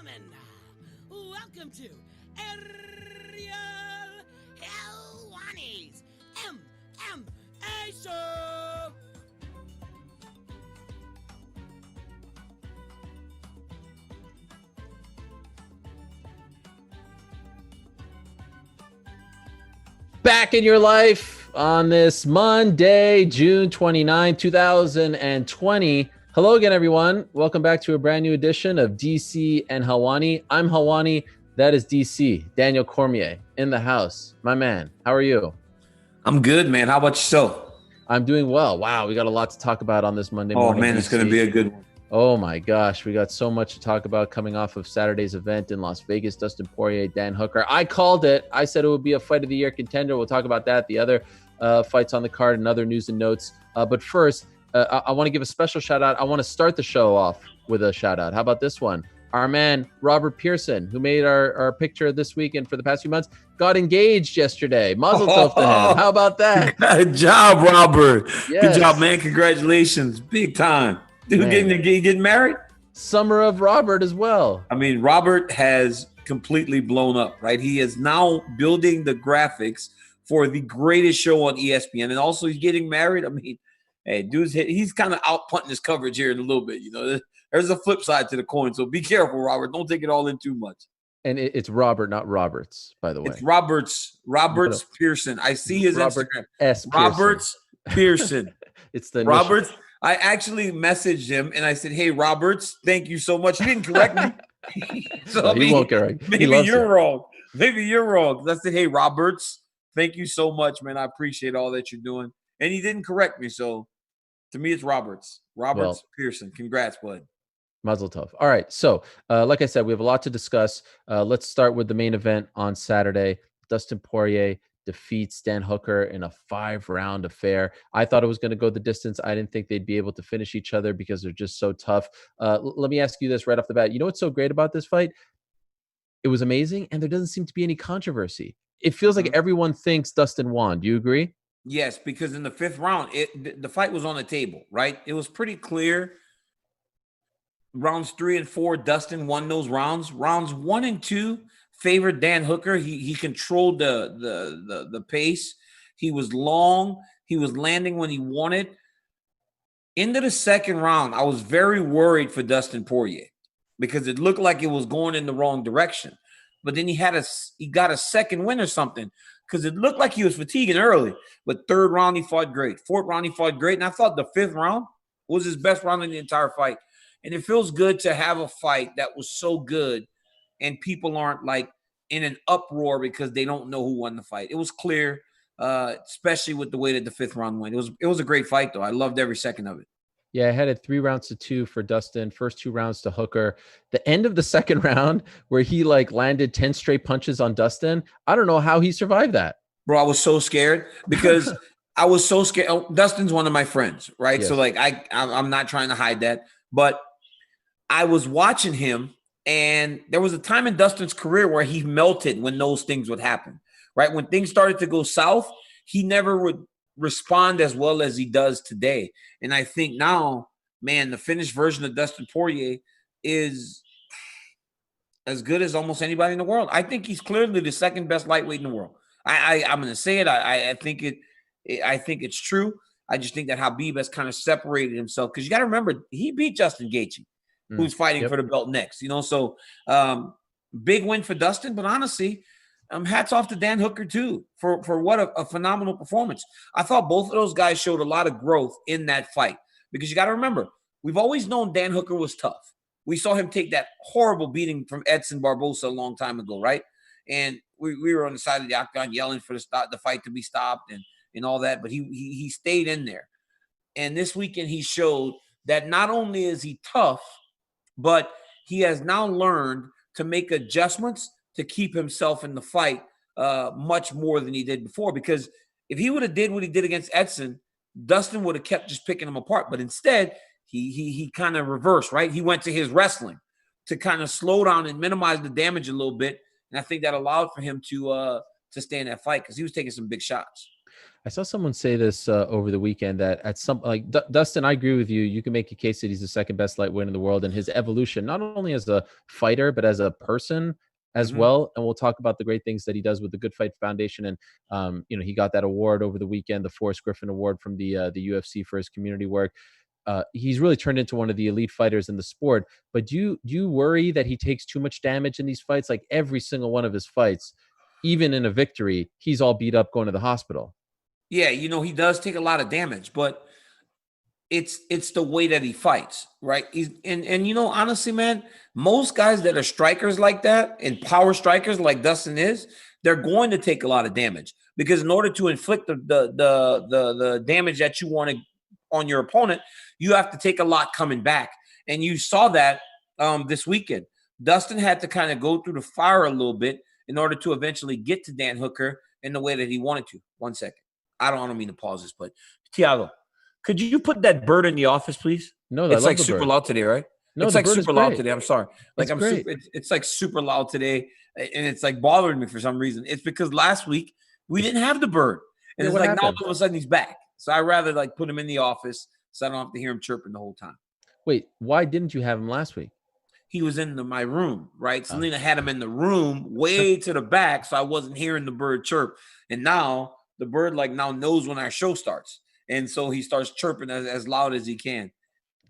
gentlemen, welcome to Ariel Helwani's MMA Show. Back in your life on this Monday, June 29, 2020. Hello again, everyone. Welcome back to a brand new edition of DC and Helwani. I'm Helwani. That is DC. Daniel Cormier in the house. My man, how are you? I'm good, man. How about yourself? I'm doing well. Wow, we got a lot to talk about on this Monday morning. Oh, man, it's going to be a good one. Oh, my gosh. We got so much to talk about coming off of Saturday's event in Las Vegas. Dustin Poirier, Dan Hooker. I called it. I said it would be a fight of the year contender. We'll talk about that, the other fights on the card and other news and notes. But first, I want to give a special shout out. I want to start the show off with a shout out. How about this one? Our man, Robert Pearson, who made our picture this week and for the past few months, got engaged yesterday. Mazel tov to him. How about that? Good job, Robert. Yes. Good job, man. Congratulations. Big time. Dude, getting married? Summer of Robert as well. I mean, Robert has completely blown up, right? He is now building the graphics for the greatest show on ESPN. And also he's getting married. I mean, hey, dude's he's kind of out punting his coverage here in a little bit. You know, there's a flip side to the coin. So be careful, Robert. Don't take it all in too much. And it's Robert, not Roberts, by the way. It's Roberts Pearson. I see his Robert Instagram. S. Pearson. Roberts Pearson. It's the Roberts. I actually messaged him and I said, "Hey, Roberts, thank you so much." He didn't correct me. So no, he won't correct. Maybe you're wrong. Maybe you're wrong. I said, "Hey, Roberts, thank you so much, man. I appreciate all that you're doing." And he didn't correct me. So to me, it's Roberts. Pearson. Congrats, bud. Mazel tov. All right. So, like I said, we have a lot to discuss. Let's start with the main event on Saturday. Dustin Poirier defeats Dan Hooker in a 5-round affair. I thought it was going to go the distance. I didn't think they'd be able to finish each other because they're just so tough. Let me ask you this right off the bat. You know what's so great about this fight? It was amazing, and there doesn't seem to be any controversy. It feels like everyone thinks Dustin won. Do you agree? Yes, because in the 5th round, the fight was on the table, right? It was pretty clear. Rounds 3 and 4, Dustin won those rounds. Rounds 1 and 2 favored Dan Hooker. He controlled the pace. He was long. He was landing when he wanted. Into the 2nd round, I was very worried for Dustin Poirier because it looked like it was going in the wrong direction. But then he got a second win or something because it looked like he was fatiguing early. But 3rd round, he fought great. 4th round, he fought great. And I thought the 5th round was his best round in the entire fight. And it feels good to have a fight that was so good and people aren't like in an uproar because they don't know who won the fight. It was clear, especially with the way that the 5th round went. It was a great fight, though. I loved every second of it. Yeah, I had it 3 rounds to 2 for Dustin. First 2 rounds to Hooker. The end of the 2nd round where he landed 10 straight punches on Dustin. I don't know how he survived that. Bro, I was so scared because I was so scared. Oh, Dustin's one of my friends, right? Yes. So I'm not trying to hide that, but I was watching him, and there was a time in Dustin's career where he melted when those things would happen, right? When things started to go south, he never would respond as well as he does today. And I think now, man, the finished version of Dustin Poirier is as good as almost anybody in the world. I think he's clearly the 2nd best lightweight in the world. I'm going to say it. I think it's true. I just think that Khabib has kind of separated himself because you got to remember he beat Justin Gaethje, who's fighting for the belt next. You know, so big win for Dustin. But honestly, hats off to Dan Hooker too for what a phenomenal performance. I thought both of those guys showed a lot of growth in that fight because you got to remember we've always known Dan Hooker was tough. We saw him take that horrible beating from Edson Barbosa a long time ago, right? And we were on the side of the octagon yelling for the fight to be stopped and all that, but he stayed in there. And this weekend he showed that not only is he tough, but he has now learned to make adjustments to keep himself in the fight much more than he did before. Because if he would have did what he did against Edson, Dustin would have kept just picking him apart. But instead, he kind of reversed, right? He went to his wrestling to kind of slow down and minimize the damage a little bit. And I think that allowed for him to stay in that fight because he was taking some big shots. I saw someone say this over the weekend that at some Dustin, I agree with you. You can make a case that he's the second best lightweight in the world, and his evolution, not only as a fighter but as a person as well. And we'll talk about the great things that he does with the Good Fight Foundation. And he got that award over the weekend, the Forrest Griffin Award from the UFC for his community work. He's really turned into one of the elite fighters in the sport. But do you worry that he takes too much damage in these fights? Like every single one of his fights, even in a victory, he's all beat up going to the hospital. Yeah, he does take a lot of damage, but it's the way that he fights, right? He's and honestly, man, most guys that are strikers like that and power strikers like Dustin is, they're going to take a lot of damage because in order to inflict the damage that you want to on your opponent, you have to take a lot coming back. And you saw that this weekend. Dustin had to kind of go through the fire a little bit in order to eventually get to Dan Hooker in the way that he wanted to. 1 second. I don't mean to pause this, but Thiago, could you put that bird in the office, please? No, it's like super loud today, right? No, it's like super loud today. I'm sorry. Like it's like super loud today, and it's like bothering me for some reason. It's because last week we didn't have the bird, and it's like now all of a sudden he's back. So I rather like put him in the office so I don't have to hear him chirping the whole time. Wait, why didn't you have him last week? He was in my room, right? Selena had him in the room way to the back, so I wasn't hearing the bird chirp. And now the bird now knows when our show starts. And so he starts chirping as loud as he can.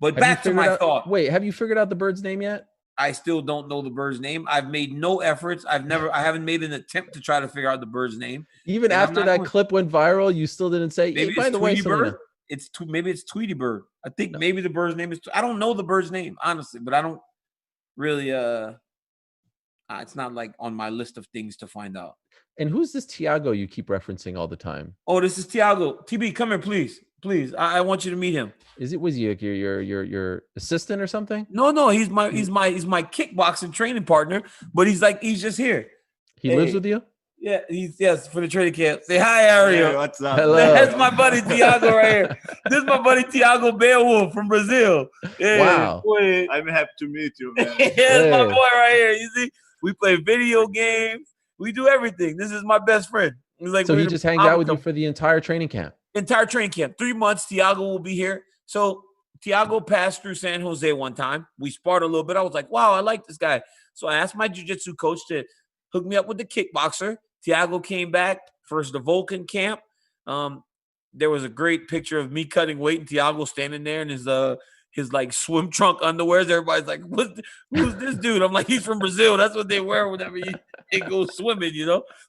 But back to my thought. Wait, have you figured out the bird's name yet? I still don't know the bird's name. I've made no efforts. I haven't made an attempt to try to figure out the bird's name. Even after that clip went viral, you still didn't say, maybe by the way, Selena. Maybe it's Tweety Bird. I think maybe the bird's name is, I don't know the bird's name, honestly, but I don't really, it's not like on my list of things to find out. And who's this Thiago you keep referencing all the time? Oh, this is Thiago. TB, come here, please. Please. I want you to meet him. Was he your assistant or something? No, he's my kickboxing training partner, but he's just here. He lives with you? Yeah, yes, for the training camp. Say hi, Ariel. Hey, what's up? Hello. That's my buddy Thiago right here. This is my buddy Thiago Beowulf from Brazil. Yeah, wow. Boy. I'm happy to meet you, man. That's my boy right here. You see, we play video games. We do everything. This is my best friend. So he just hangs out with you for the entire training camp? Entire training camp. 3 months, Thiago will be here. So Thiago passed through San Jose one time. We sparred a little bit. I was like, wow, I like this guy. So I asked my jiu-jitsu coach to hook me up with the kickboxer. Thiago came back for the Vulcan camp. There was a great picture of me cutting weight and Thiago standing there in his swim trunk underwears. Everybody's like, who's this dude? I'm like, he's from Brazil. That's what they wear whenever they go swimming,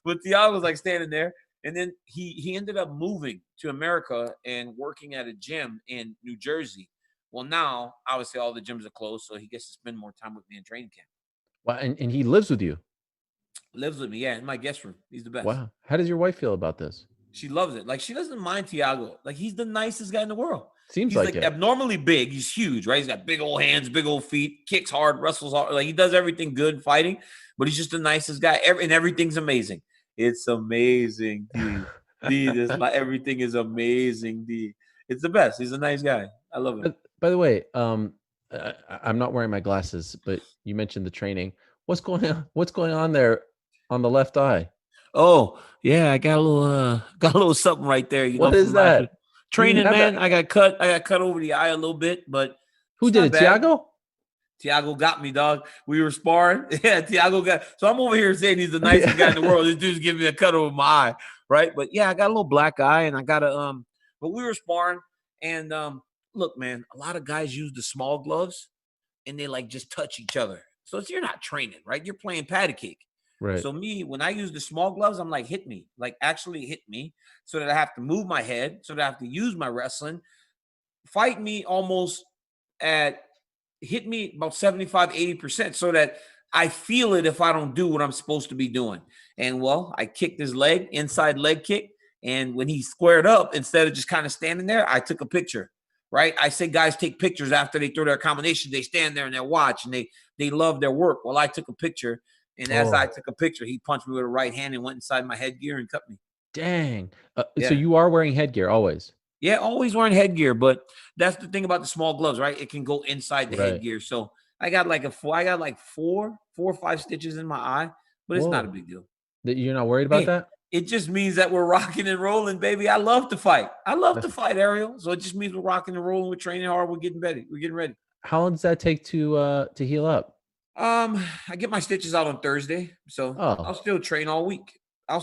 But Thiago's standing there. And then he ended up moving to America and working at a gym in New Jersey. Well, now, obviously, all the gyms are closed, so he gets to spend more time with me in training camp. Wow, and he lives with you? Lives with me, yeah, in my guest room. He's the best. Wow. How does your wife feel about this? She loves it. She doesn't mind Thiago. He's the nicest guy in the world. Seems he's like it. Abnormally big. He's huge, right? He's got big old hands, big old feet, kicks hard, wrestles hard. He does everything good fighting, but he's just the nicest guy. And everything's amazing. It's amazing, D. Everything is amazing, D. It's the best. He's a nice guy. I love him. By the way, I'm not wearing my glasses, but you mentioned the training. What's going on? What's going on there on the left eye? Oh, yeah, I got a little something right there. What is that? Training, man. That? I got cut over the eye a little bit, but who did it? Bad. Thiago? Thiago got me, dog. We were sparring. Yeah, Thiago got. So I'm over here saying he's the nicest guy in the world. This dude's giving me a cut over my eye, right? But yeah, I got a little black eye, and I got a But we were sparring, and look, man, a lot of guys use the small gloves, and they just touch each other. So you're not training, right? You're playing patty cake. Right. So me, when I use the small gloves, I'm hit me, actually hit me, so that I have to move my head, so that I have to use my wrestling, fight me almost hit me about 75, 80%, so that I feel it if I don't do what I'm supposed to be doing. And well, I kicked his leg, inside leg kick, and when he squared up, instead of just kind of standing there, I took a picture. Right? I say guys take pictures after they throw their combination. They stand there and they watch and they love their work. Well, I took a picture. And as I took a picture, he punched me with a right hand and went inside my headgear and cut me. Dang. So you are wearing headgear always? Yeah, always wearing headgear. But that's the thing about the small gloves, right? It can go inside the headgear. So I got four or five stitches in my eye, but it's not a big deal. You're not worried about that? It just means that we're rocking and rolling, baby. I love to fight. I love to fight, Ariel. So it just means we're rocking and rolling. We're training hard. We're getting ready. We're getting ready. How long does that take to heal up? I get my stitches out on Thursday, so I'll still train all week. I'll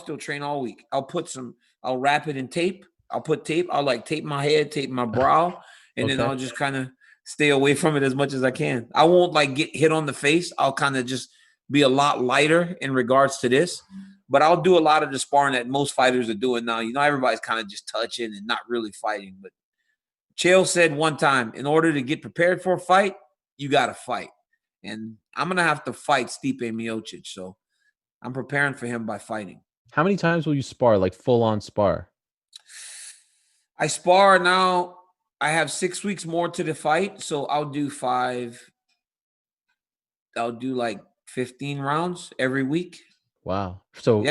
wrap it in tape. I'll put tape. I'll like tape my head, tape my brow, and then I'll just kind of stay away from it as much as I can. I won't like get hit on the face. I'll kind of just be a lot lighter in regards to this, but I'll do a lot of the sparring that most fighters are doing now. You know, everybody's kind of just touching and not really fighting. But Chael said one time, in order to get prepared for a fight, you got to fight. And I'm going to have to fight Stipe Miocic. So I'm preparing for him by fighting. How many times will you spar, like full-on spar? I spar now. I have 6 weeks more to the fight. So I'll do 5. I'll do like 15 rounds every week. Wow. So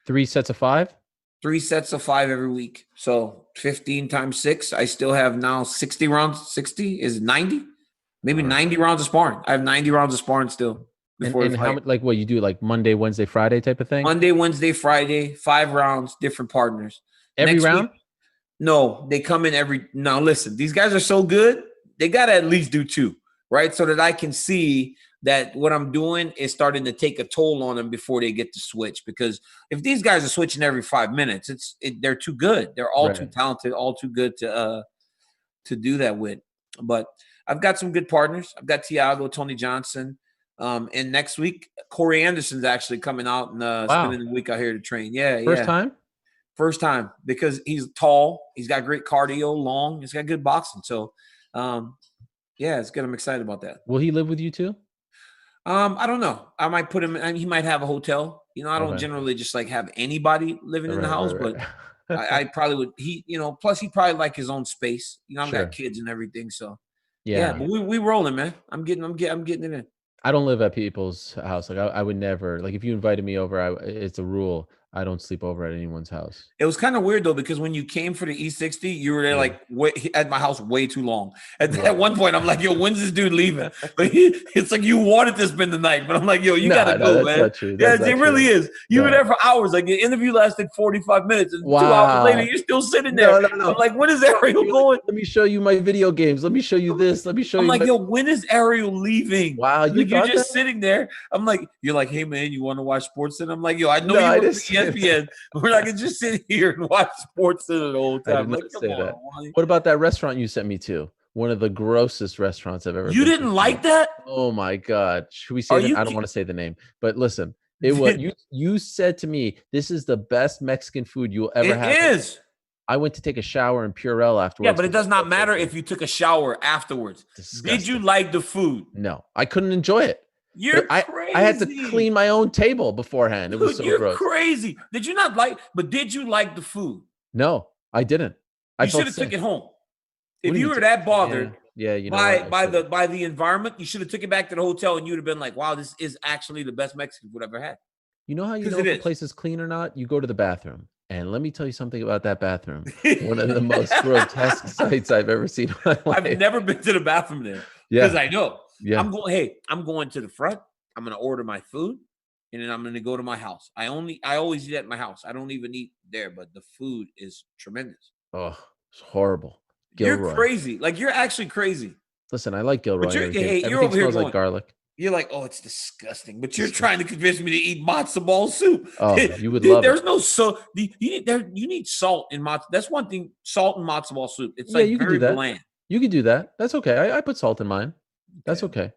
3 sets of 5? 3 sets of 5 every week. So 15 times 6. I still have now 60 rounds. 60 is 90. Maybe 90 rounds of sparring. I have 90 rounds of sparring still. And how like what you do, like Monday, Wednesday, Friday type of thing? Monday, Wednesday, Friday, 5 rounds, different partners. Every round? No, they come in every. Now listen, these guys are so good. They got to at least do 2, right? So that I can see that what I'm doing is starting to take a toll on them before they get to switch. Because if these guys are switching every 5 minutes, they're too good. They're all too talented, all too good to do that with. But I've got some good partners. I've got Thiago, Tony Johnson. And next week, Corey Anderson's actually coming out and spending the week out here to train. First time? First time, because he's tall. He's got great cardio, long. He's got good boxing. So, it's good. I'm excited about that. Will he live with you too? I don't know. I might put him – he might have a hotel. You know, I don't generally just like have anybody living in the house, but I probably would. Plus he probably like his own space. You know, I've got kids and everything, so – yeah, but we rolling, man. I'm getting it in. I don't live at people's house. Like I would never. Like if you invited me over, it's a rule. I don't sleep over at anyone's house. It was kind of weird though, because when you came for the E60, you were there like at my house way too long. At one point, I'm like, "Yo, when's this dude leaving?" But it's like you wanted to spend the night, but I'm like, "Yo, you gotta go, man." It really is. You were there for hours. Like the interview lasted 45 minutes, and 2 hours later, you're still sitting there. No. I'm like, "When is Ariel going?" Let me show you my video games. Let me show you this. Let me show you. I'm like, "Yo, when is Ariel leaving?" Wow, you're just sitting there. I'm like, "You're like, hey man, you want to watch Sports Center?" I'm like, "Yo, I know you work for ESPN. We're not gonna just sit here and watch Sports Center the whole time." Like, come on, Wally. What about that restaurant you sent me to? One of the grossest restaurants I've ever been. You didn't like that? Oh my God. Should we say that? I don't want to say the name, but listen, it was you said to me, this is the best Mexican food you'll ever have. It is. I went to take a shower in Purell afterwards. Yeah, but it does not matter if you took a shower afterwards. Disgusting. Did you like the food? No, I couldn't enjoy it. You're crazy. I had to clean my own table beforehand. It was so you're gross. Crazy. Did you not like? But did you like the food? No, I didn't. You should have took it home. If you were that bothered, by the environment, you should have took it back to the hotel, and you'd have been like, "Wow, this is actually the best Mexican food I've ever had." You know how you know if a place is clean or not? You go to the bathroom. And let me tell you something about that bathroom. One of the most grotesque sights I've ever seen in my life. I've never been to the bathroom there because I know. Yeah. I'm going to the front. I'm going to order my food, and then I'm going to go to my house. I always eat at my house. I don't even eat there, but the food is tremendous. Oh, it's horrible. Gilroy. You're crazy. Like, you're actually crazy. Listen, I like Gilroy. But you're over here smells like garlic. You're like, oh, it's disgusting. But you're trying to convince me to eat matzo ball soup. Oh, you would love There's no salt. You need salt in matzo. That's one thing. Salt in matzo ball soup. It's like you very can do that. bland. You can do that. That's okay. I put salt in mine. That's okay.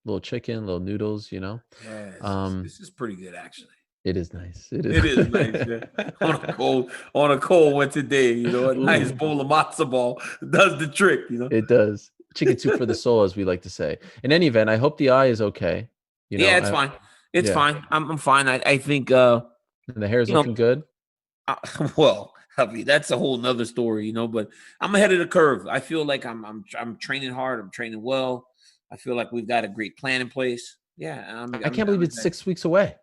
Little chicken, little noodles, you know. Yeah, this is pretty good, actually. It is nice. It is nice. Yeah. on a cold winter day, you know, a nice bowl of matzo ball does the trick, you know. It does. Chicken soup for the soul, as we like to say. In any event, I hope the eye is okay. You know, it's fine. It's fine. I'm fine. I think and the hair is looking good. Well, I mean, that's a whole nother story, you know, but I'm ahead of the curve. I feel like I'm training hard. I'm training well. I feel like we've got a great plan in place. Yeah. I can't believe it's 6 weeks away.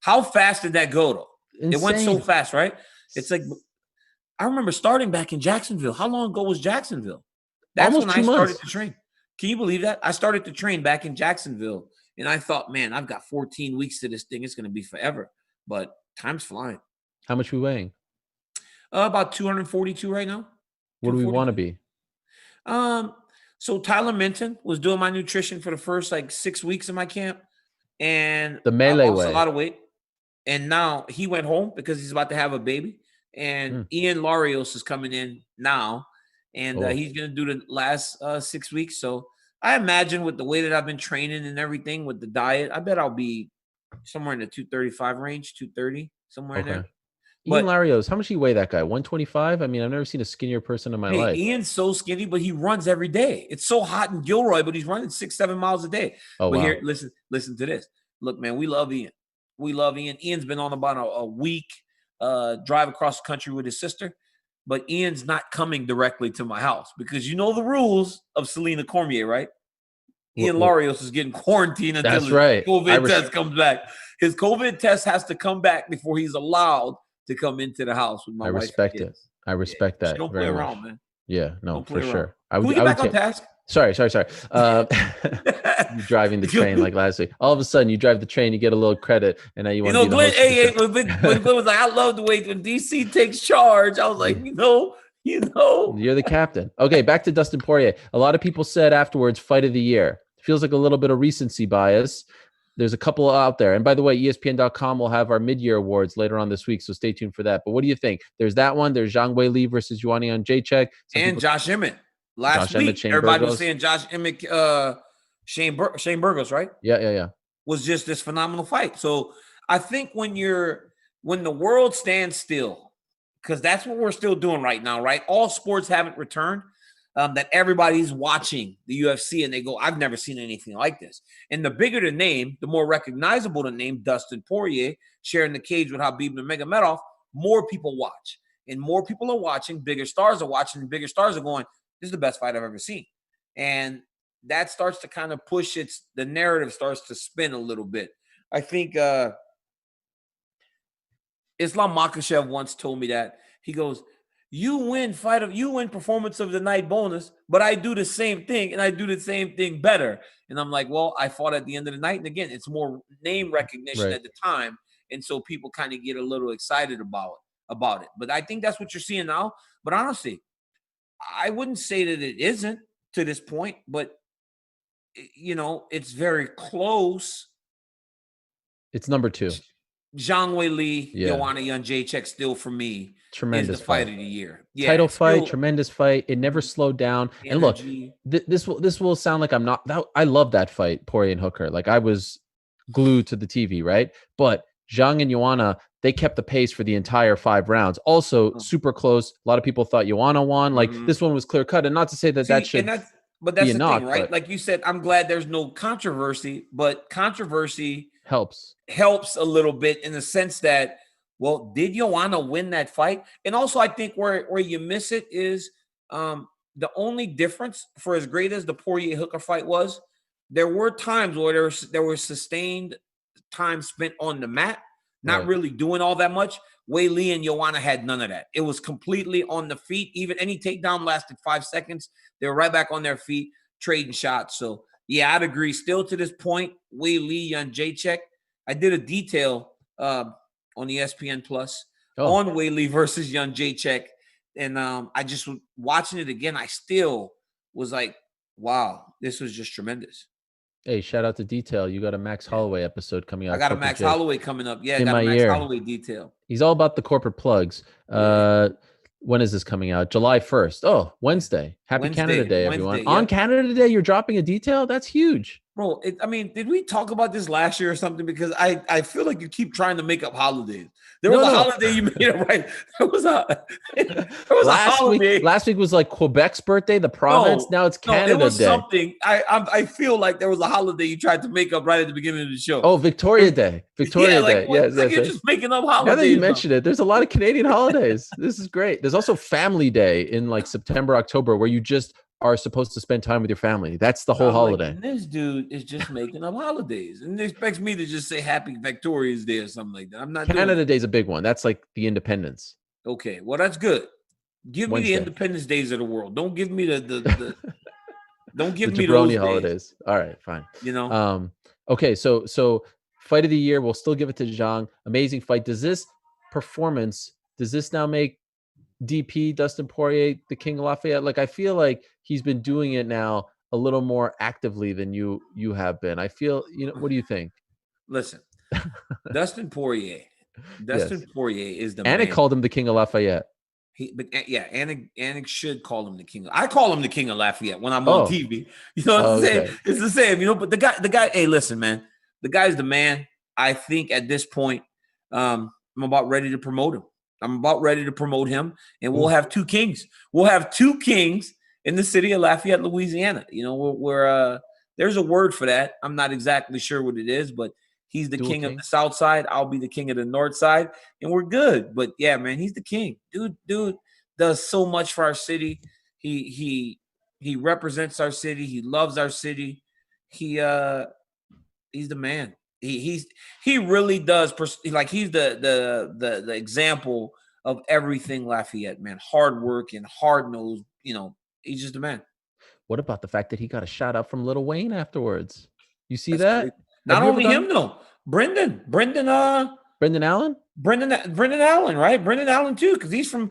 How fast did that go, though? Insane. It went so fast, right? It's like, I remember starting back in Jacksonville. How long ago was Jacksonville? That's almost when 2 I months. started to train. Can you believe that? I started to train back in Jacksonville, and I thought, man, I've got 14 weeks to this thing. It's going to be forever. But time's flying. How much we weighing? About 242 right now. What do we want to be? So Tyler Minton was doing my nutrition for the first like 6 weeks in my camp, and The melee I lost way. a lot of weight. And now he went home because he's about to have a baby. And Ian Larios is coming in now, and he's going to do the last 6 weeks. So I imagine with the way that I've been training and everything with the diet, I bet I'll be somewhere in the 235 range, 230, somewhere in there. Ian Larios, how much do you weigh, that guy? 125? I mean, I've never seen a skinnier person in my life. Ian's so skinny, but he runs every day. It's so hot in Gilroy, but he's running 6-7 miles a day. Oh, but wow. Here, listen to this. Look, man, we love Ian. We love Ian. Ian's been on about a week drive across the country with his sister, but Ian's not coming directly to my house because you know the rules of Selena Cormier, right? Ian Larios is getting quarantined until his COVID test comes back. His COVID test has to come back before he's allowed to come into the house with my wife. I respect it. I respect that. Don't play around, man. Yeah, no, for sure. Can we get back on task? Sorry. You driving the train like last week. All of a sudden, you drive the train, you get a little credit, and now you want to be the host. When Glenn was like, I love the way when DC takes charge. I was like, you know. You're the captain. Okay, back to Dustin Poirier. A lot of people said afterwards, fight of the year. Feels like a little bit of recency bias. There's a couple out there. And by the way, ESPN.com will have our mid-year awards later on this week, so stay tuned for that. But what do you think? There's that one. There's Zhang Weili versus Yuan Jacek. And Josh Emmett. Last week, everybody was saying Josh Emmett, Shane Burgos, right? Yeah. Was just this phenomenal fight. So I think when the world stands still, because that's what we're still doing right now, right? All sports haven't returned. That everybody's watching the UFC and they go, I've never seen anything like this. And the bigger the name, the more recognizable the name, Dustin Poirier, sharing the cage with Khabib Nurmagomedov, more people watch. And more people are watching, bigger stars are watching, and bigger stars are going, this is the best fight I've ever seen. And that starts to kind of push the narrative starts to spin a little bit. I think Islam Makhachev once told me that. He goes, you win performance of the night bonus, but I do the same thing and I do the same thing better. And I'm like, well, I fought at the end of the night. And again, it's more name recognition at the time. And so people kind of get a little excited about it. But I think that's what you're seeing now. But honestly, I wouldn't say that it isn't to this point, but it's very close. It's number 2. Zhang Weili, Joanna Jędrzejczyk still for me. Tremendous is the fight of the year. Yeah, title fight, tremendous fight. It never slowed down. Energy. And look, this will sound like I'm not. I love that fight, Poirier and Hooker. Like I was glued to the TV, right? But Zhang and Joanna, they kept the pace for the entire 5 rounds. Also, super close. A lot of people thought Joanna won. Like this one was clear cut, and not to say that should. But that's the thing, right? Like you said, I'm glad there's no controversy, but controversy helps a little bit in the sense that. Well, did Joanna win that fight? And also, I think where you miss it is the only difference for as great as the Poirier-Hooker fight was, there were times where there was sustained time spent on the mat, not really doing all that much. Weili and Joanna had none of that. It was completely on the feet. Even any takedown lasted 5 seconds. They were right back on their feet, trading shots. So, yeah, I'd agree. Still to this point, Weili, Jędrzejczyk. I did a detail on ESPN Plus on Weili versus Jędrzejczyk. And I just was watching it again. I still was like, wow, this was just tremendous. Hey, shout out to Detail. You got a Max Holloway episode coming out. I got a Max Holloway coming up. Yeah, I got a Max Holloway detail. He's all about the corporate plugs. When is this coming out? July 1st. Oh, Wednesday. Happy Canada Day, everyone. On Canada Day, you're dropping a detail? That's huge. Bro, did we talk about this last year or something? Because I feel like you keep trying to make up holidays. There was a holiday you made up, right? There was a holiday. Last week was like Quebec's birthday, the province. Now it's Canada it was Day. Something. I feel like there was a holiday you tried to make up right at the beginning of the show. Oh, Victoria Day. Victoria Day. Yes, you're just making up holidays. Now that you mentioned it, there's a lot of Canadian holidays. This is great. There's also Family Day in like September, October, where you just are supposed to spend time with your family. That's the whole holiday. Like, this dude is just making up holidays and expects me to just say Happy Victoria's Day or something like that. I'm not. Canada Day's a big one. That's like the independence. Okay, well that's good. Give me the Independence Days of the world. Don't give me the don't give me those holidays. All right, fine. You know. Okay, so fight of the year, we'll still give it to Zhang. Amazing fight. Does this performance, does this now make DP Dustin Poirier the King of Lafayette? Like, I feel like he's been doing it now a little more actively than you have been. I feel, what do you think? Listen, Dustin Poirier Yes. is the Anik man. called him the King of Lafayette. Anik should call him the King. I call him the King of Lafayette when I'm on TV. You know what I'm saying? Okay. It's the same, but the guy, hey, listen, man, the guy's the man. I think at this point, I'm about ready to promote him. I'm about ready to promote him, and we'll have two kings. We'll have two kings in the city of Lafayette, Louisiana. We're there's a word for that. I'm not exactly sure what it is, but he's the king of the South Side. I'll be the king of the North Side, and we're good. But yeah, man, he's the king. Dude does so much for our city. He represents our city. He loves our city. He's the man. He really does. He's the example of everything Lafayette, man. Hard work and hard nosed. He's just the man. What about the fact that he got a shout out from Lil Wayne afterwards? You see That's that? Crazy. Not only him though. Brendan Allen, right? Brendan Allen too, because he's from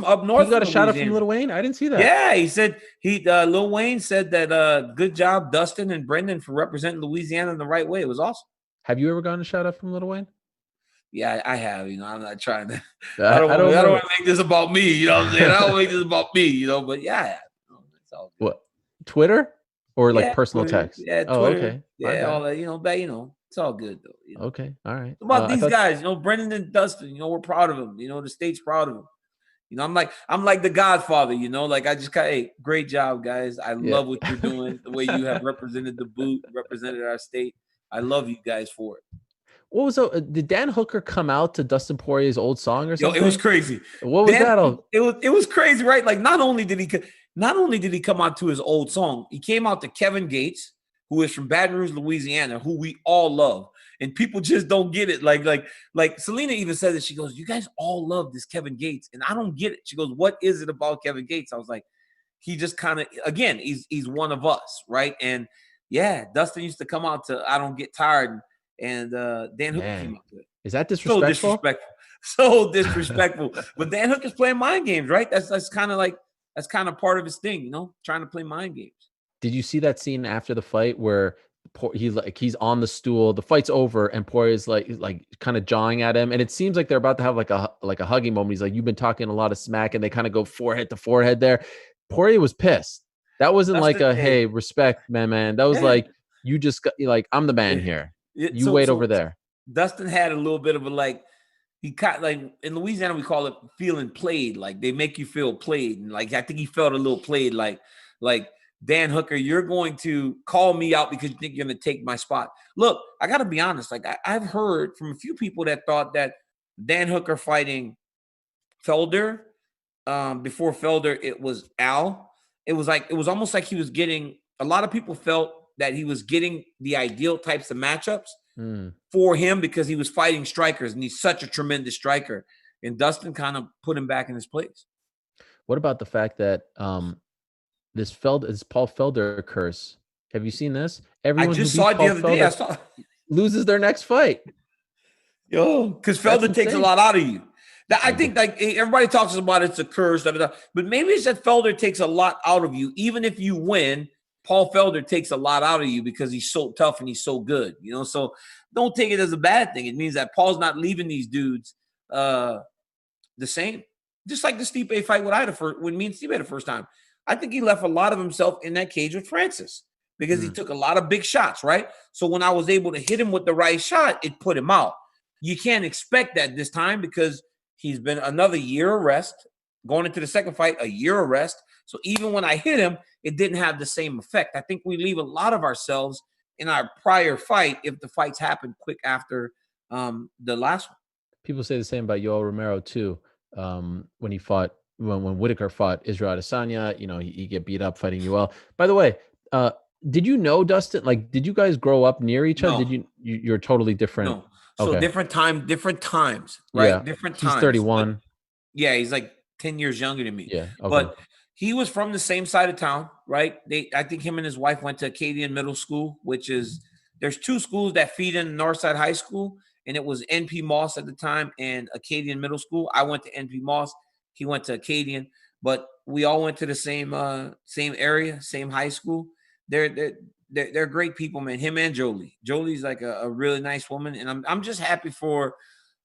up north. He got a shout out from Lil Wayne. I didn't see that. Yeah, he said Lil Wayne said that good job, Dustin and Brendan, for representing Louisiana in the right way. It was awesome. Have you ever gotten a shout out from Lil Wayne? Yeah, I have. I'm not trying to. I don't want to make this about me. You know what I'm saying? I don't make this about me. But yeah, I have. It's all good. What? Twitter or like personal Twitter. text? Yeah, Twitter. Oh, okay. Yeah, all that. But it's all good though. Okay, all right. About these guys, Brendan and Dustin. We're proud of them. The state's proud of them. I'm like the Godfather. Like I just hey, great job, guys. I love what you're doing. The way you have represented the boot, represented our state. I love you guys for it. What was did Dan Hooker come out to Dustin Poirier's old song or something? It was crazy. What was that? It was crazy, right? Like not only did he come out to his old song, he came out to Kevin Gates, who is from Baton Rouge, Louisiana, who we all love. And people just don't get it. Like Selena even said that. She goes, "You guys all love this Kevin Gates, and I don't get it." She goes, "What is it about Kevin Gates?" I was like, he just kind of, again, he's one of us, right? And yeah, Dustin used to come out to "I Don't Get Tired," and Dan Hooker came out to it. Is that disrespectful? So disrespectful. But Dan Hooker's playing mind games, right? That's kind of part of his thing, trying to play mind games. Did you see that scene after the fight where he's on the stool, the fight's over, and Poirier's like kind of jawing at him, and it seems like they're about to have like a hugging moment. He's like, "You've been talking a lot of smack," and they kind of go forehead to forehead there. Poirier was pissed. That wasn't hey, respect, man. That was like, you just got, I'm the man here. You wait over there. Dustin had a little bit of a he got in Louisiana we call it feeling played. Like they make you feel played, and I think he felt a little played. Like Dan Hooker, you're going to call me out because you think you're going to take my spot. Look, I got to be honest. I've heard from a few people that thought that Dan Hooker fighting Felder, before Felder, it was Al. It was almost like he was getting, a lot of people felt that he was getting the ideal types of matchups for him because he was fighting strikers, and he's such a tremendous striker. And Dustin kind of put him back in his place. What about the fact that this Paul Felder curse? Have you seen this? Everyone I just saw it the other day. I saw loses their next fight. Because Felder takes a lot out of you. I think everybody talks about it's a curse, but maybe it's that Felder takes a lot out of you. Even if you win, Paul Felder takes a lot out of you because he's so tough and he's so good. So don't take it as a bad thing. It means that Paul's not leaving these dudes the same. Just like the Stipe fight when me and Stipe had the first time. I think he left a lot of himself in that cage with Francis because he took a lot of big shots, right? So when I was able to hit him with the right shot, it put him out. You can't expect that this time because he's been another year of rest. Going into the second fight, a year of rest. So even when I hit him, it didn't have the same effect. I think we leave a lot of ourselves in our prior fight if the fights happen quick after the last one. People say the same about Yoel Romero too. When he fought, when Whitaker fought Israel Adesanya, he get beat up fighting Yoel. By the way, did you know Dustin? Did you guys grow up near each other? No. You're totally different? No. So okay. different times, right? Yeah. Different times. He's 31. But, yeah, he's like 10 years younger than me. Yeah. Okay. But he was from the same side of town, right? I think him and his wife went to Acadian Middle School, which is, there's two schools that feed in Northside High School, and it was NP Moss at the time and Acadian Middle School. I went to NP Moss. He went to Acadian, but we all went to the same area, same high school. They're great people, man. Him and Jolie. Jolie's like a really nice woman, and I'm just happy for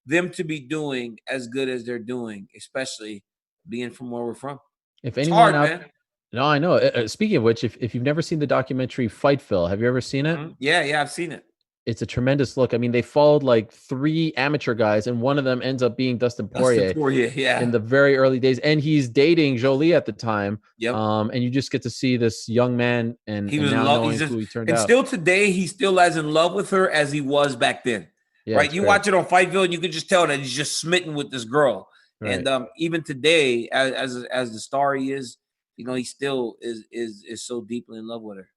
them to be doing as good as they're doing, especially being from where we're from. If It's anyone hard, out, man. no, I know. Speaking of which, if you've never seen the documentary Fightville, have you ever seen it? Yeah, I've seen it. It's a tremendous look. I mean, they followed like 3 amateur guys, and one of them ends up being Dustin Poirier, yeah, in the very early days, and he's dating Jolie at the time. Yep. And you just get to see this young man, and he was now in love. knowing who he turned and out. Still today, he's still as in love with her as he was back then. Yeah, right? You great. watch it on Fightville, and you can just tell that he's just smitten with this girl. Right. And even today, as the star he is, you know, he still is so deeply in love with her.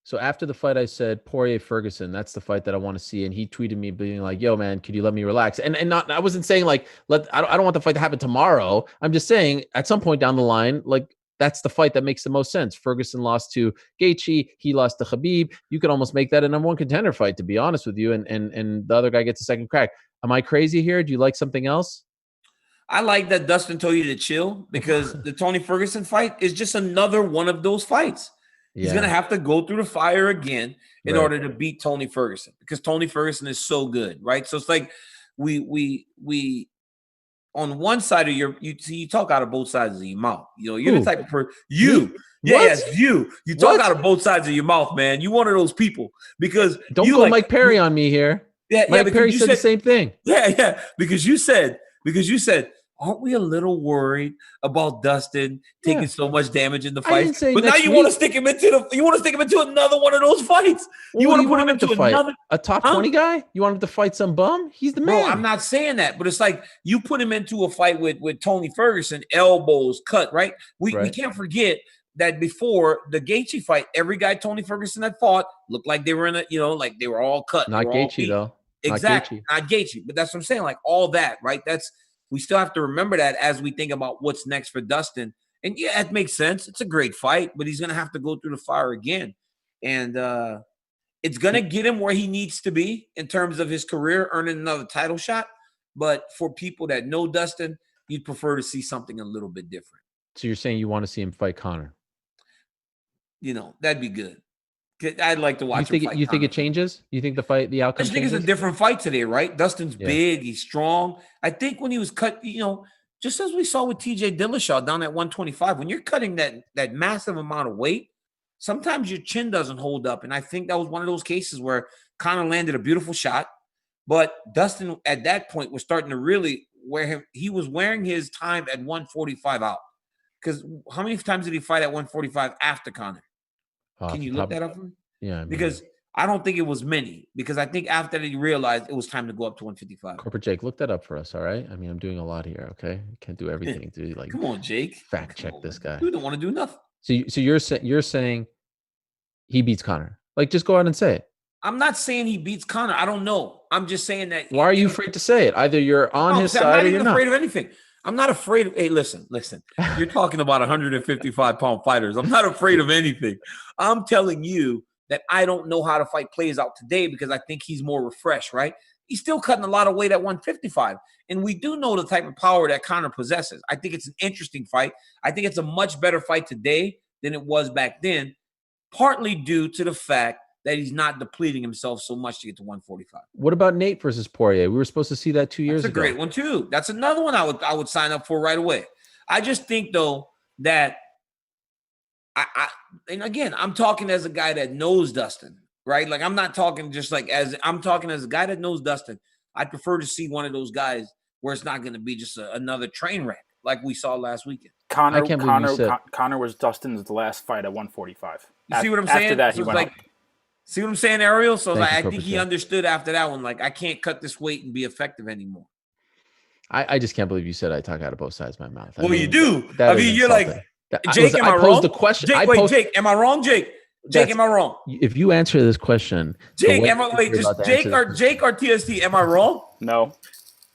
So after the fight, I said, Poirier-Ferguson, that's the fight that I want to see. And he tweeted me being like, yo, man, could you let me relax? And not, I wasn't saying like, I don't want the fight to happen tomorrow. I'm just saying at some point down the line, like, that's the fight that makes the most sense. Ferguson lost to Gaethje. He lost to Khabib. You could almost make that a number 1 contender fight, to be honest with you. And the other guy gets a second crack. Am I crazy here? Do you like something else? I like that Dustin told you to chill, because the Tony Ferguson fight is just another one of those fights. He's going to have to go through the fire again in order to beat Tony Ferguson, because Tony Ferguson is so good, right? So it's like we on one side of you talk out of both sides of your mouth. You know, you're the type of person you talk out of both sides of your mouth, man. You one of those people, because don't go like Mike Perry on me here. Mike Perry said the same thing. Yeah, because you said, aren't we a little worried about Dustin taking so much damage in the fight? But now you want to stick him into another one of those fights. You want to put him into another a top 20 guy? You want him to fight some bum? He's the man. Bro, I'm not saying that, but it's like you put him into a fight with Tony Ferguson, elbows cut, right? We can't forget that before the Gaethje fight, every guy Tony Ferguson had fought looked like they were in like they were all cut. Not Gaethje though. Exactly. Not Gaethje. But that's what I'm saying. Like all that, right? We still have to remember that as we think about what's next for Dustin. And yeah, it makes sense. It's a great fight, but he's going to have to go through the fire again. And it's going to get him where he needs to be in terms of his career, earning another title shot. But for people that know Dustin, you'd prefer to see something a little bit different. So you're saying you want to see him fight Conor? You know, that'd be good. I'd like to watch him fight. You think it changes? You think the outcome I think it's a different fight today, right? Dustin's big. He's strong. I think when he was cut, you know, just as we saw with TJ Dillashaw down at 125, when you're cutting that massive amount of weight, sometimes your chin doesn't hold up. And I think that was one of those cases where Conor landed a beautiful shot, but Dustin at that point was starting to really he was wearing his time at 145 out. Because how many times did he fight at 145 after Conor? Can you look that up for me? Yeah. Because I don't think it was many. Because I think after that he realized it was time to go up to 155. Corporate Jake, look that up for us, all right? I mean, I'm doing a lot here, okay? I can't do everything. Like, come on, Jake. Fact check this guy. You don't want to do nothing. So you're saying he beats Conor? Like, just go out and say it. I'm not saying he beats Conor. I don't know. I'm just saying that. Why are you afraid to say it? Either you're on his side or you're not. I'm not even afraid of anything. I'm not afraid of, hey, listen. You're talking about 155-pound fighters. I'm not afraid of anything. I'm telling you that I don't know how the fight plays out today because I think he's more refreshed, right? He's still cutting a lot of weight at 155. And we do know the type of power that Conor possesses. I think it's an interesting fight. I think it's a much better fight today than it was back then, partly due to the fact that he's not depleting himself so much to get to 145. What about Nate versus Poirier? We were supposed to see that 2 years ago. That's a great one too. That's another one I would sign up for right away. I just think though that and again, I'm talking as a guy that knows Dustin, right? Like I'm not talking just like I'm talking as a guy that knows Dustin. I'd prefer to see one of those guys where it's not going to be just another train wreck like we saw last weekend. Conor was Dustin's last fight at 145. You see what I'm saying? After that, so he went up. See what I'm saying, Ariel? So I think he Jake. understood after that one, like, I can't cut this weight and be effective anymore. I just can't believe you said I talk out of both sides of my mouth. Well, you do. I mean, you're insulting. Like, Jake, am I wrong? I posed the question. Jake, am I wrong, Jake? Jake, am I wrong? If you answer this question, Jake, Jake or TST, am I wrong? No.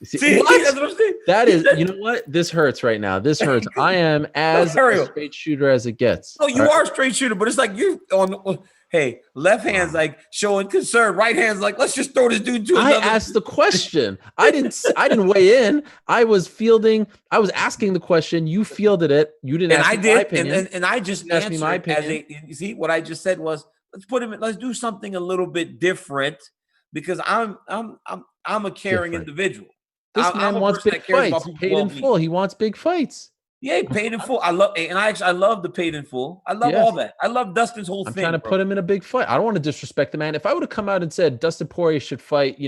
See what? That's what I'm saying. That is, you know what? This hurts right now. This hurts. I am as a straight shooter as it gets. Oh, you are a straight shooter, but it's like you're on. Hey, left hand's like showing concern. Right hand's like, let's just throw this dude to another. I asked the question. I didn't weigh in. I was asking the question. You fielded it. You didn't ask me my opinion. And I just answered my opinion. You see, what I just said was, let's do something a little bit different, because I'm a caring individual. This man wants big fights. Paid in full. He wants big fights. Yeah, paid in full. I love the paid in full. I love all that. I love Dustin's whole thing. I'm trying to put him in a big fight. I don't want to disrespect the man. If I would have come out and said Dustin Poirier should fight,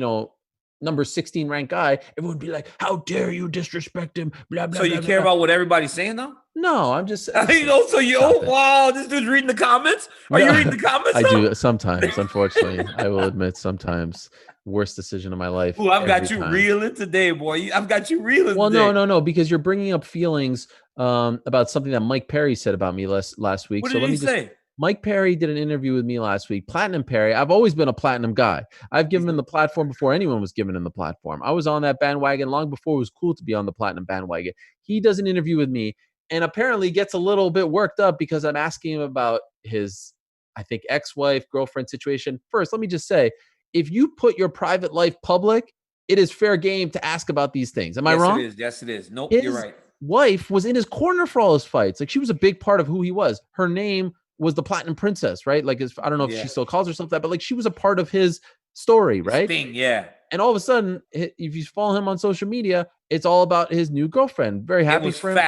number 16 ranked guy, everyone would be like, "How dare you disrespect him?" Blah blah. So you care about what everybody's saying now? No, I'm just. Wow, this dude's reading the comments. Are you reading the comments? I do sometimes. Unfortunately, I will admit sometimes. Worst decision of my life. Ooh, I've got you reeling today, boy. I've got you reeling. Well, today. no, because you're bringing up feelings about something that Mike Perry said about me last week. What did he say? Mike Perry did an interview with me last week. Platinum Perry. I've always been a platinum guy. I've given him the platform before anyone was given him the platform. I was on that bandwagon long before it was cool to be on the platinum bandwagon. He does an interview with me and apparently gets a little bit worked up because I'm asking him about his, I think, ex-wife, girlfriend situation. First, let me just say, if you put your private life public, it is fair game to ask about these things. Am I wrong? Yes, it is. Nope, you're right. Wife was in his corner for all his fights. Like, she was a big part of who he was. Her name was the Platinum Princess, right? Like, I don't know if she still calls herself that, but like, she was a part of his story, right? Yeah. And all of a sudden, if you follow him on social media, it's all about his new girlfriend. Very happy for him.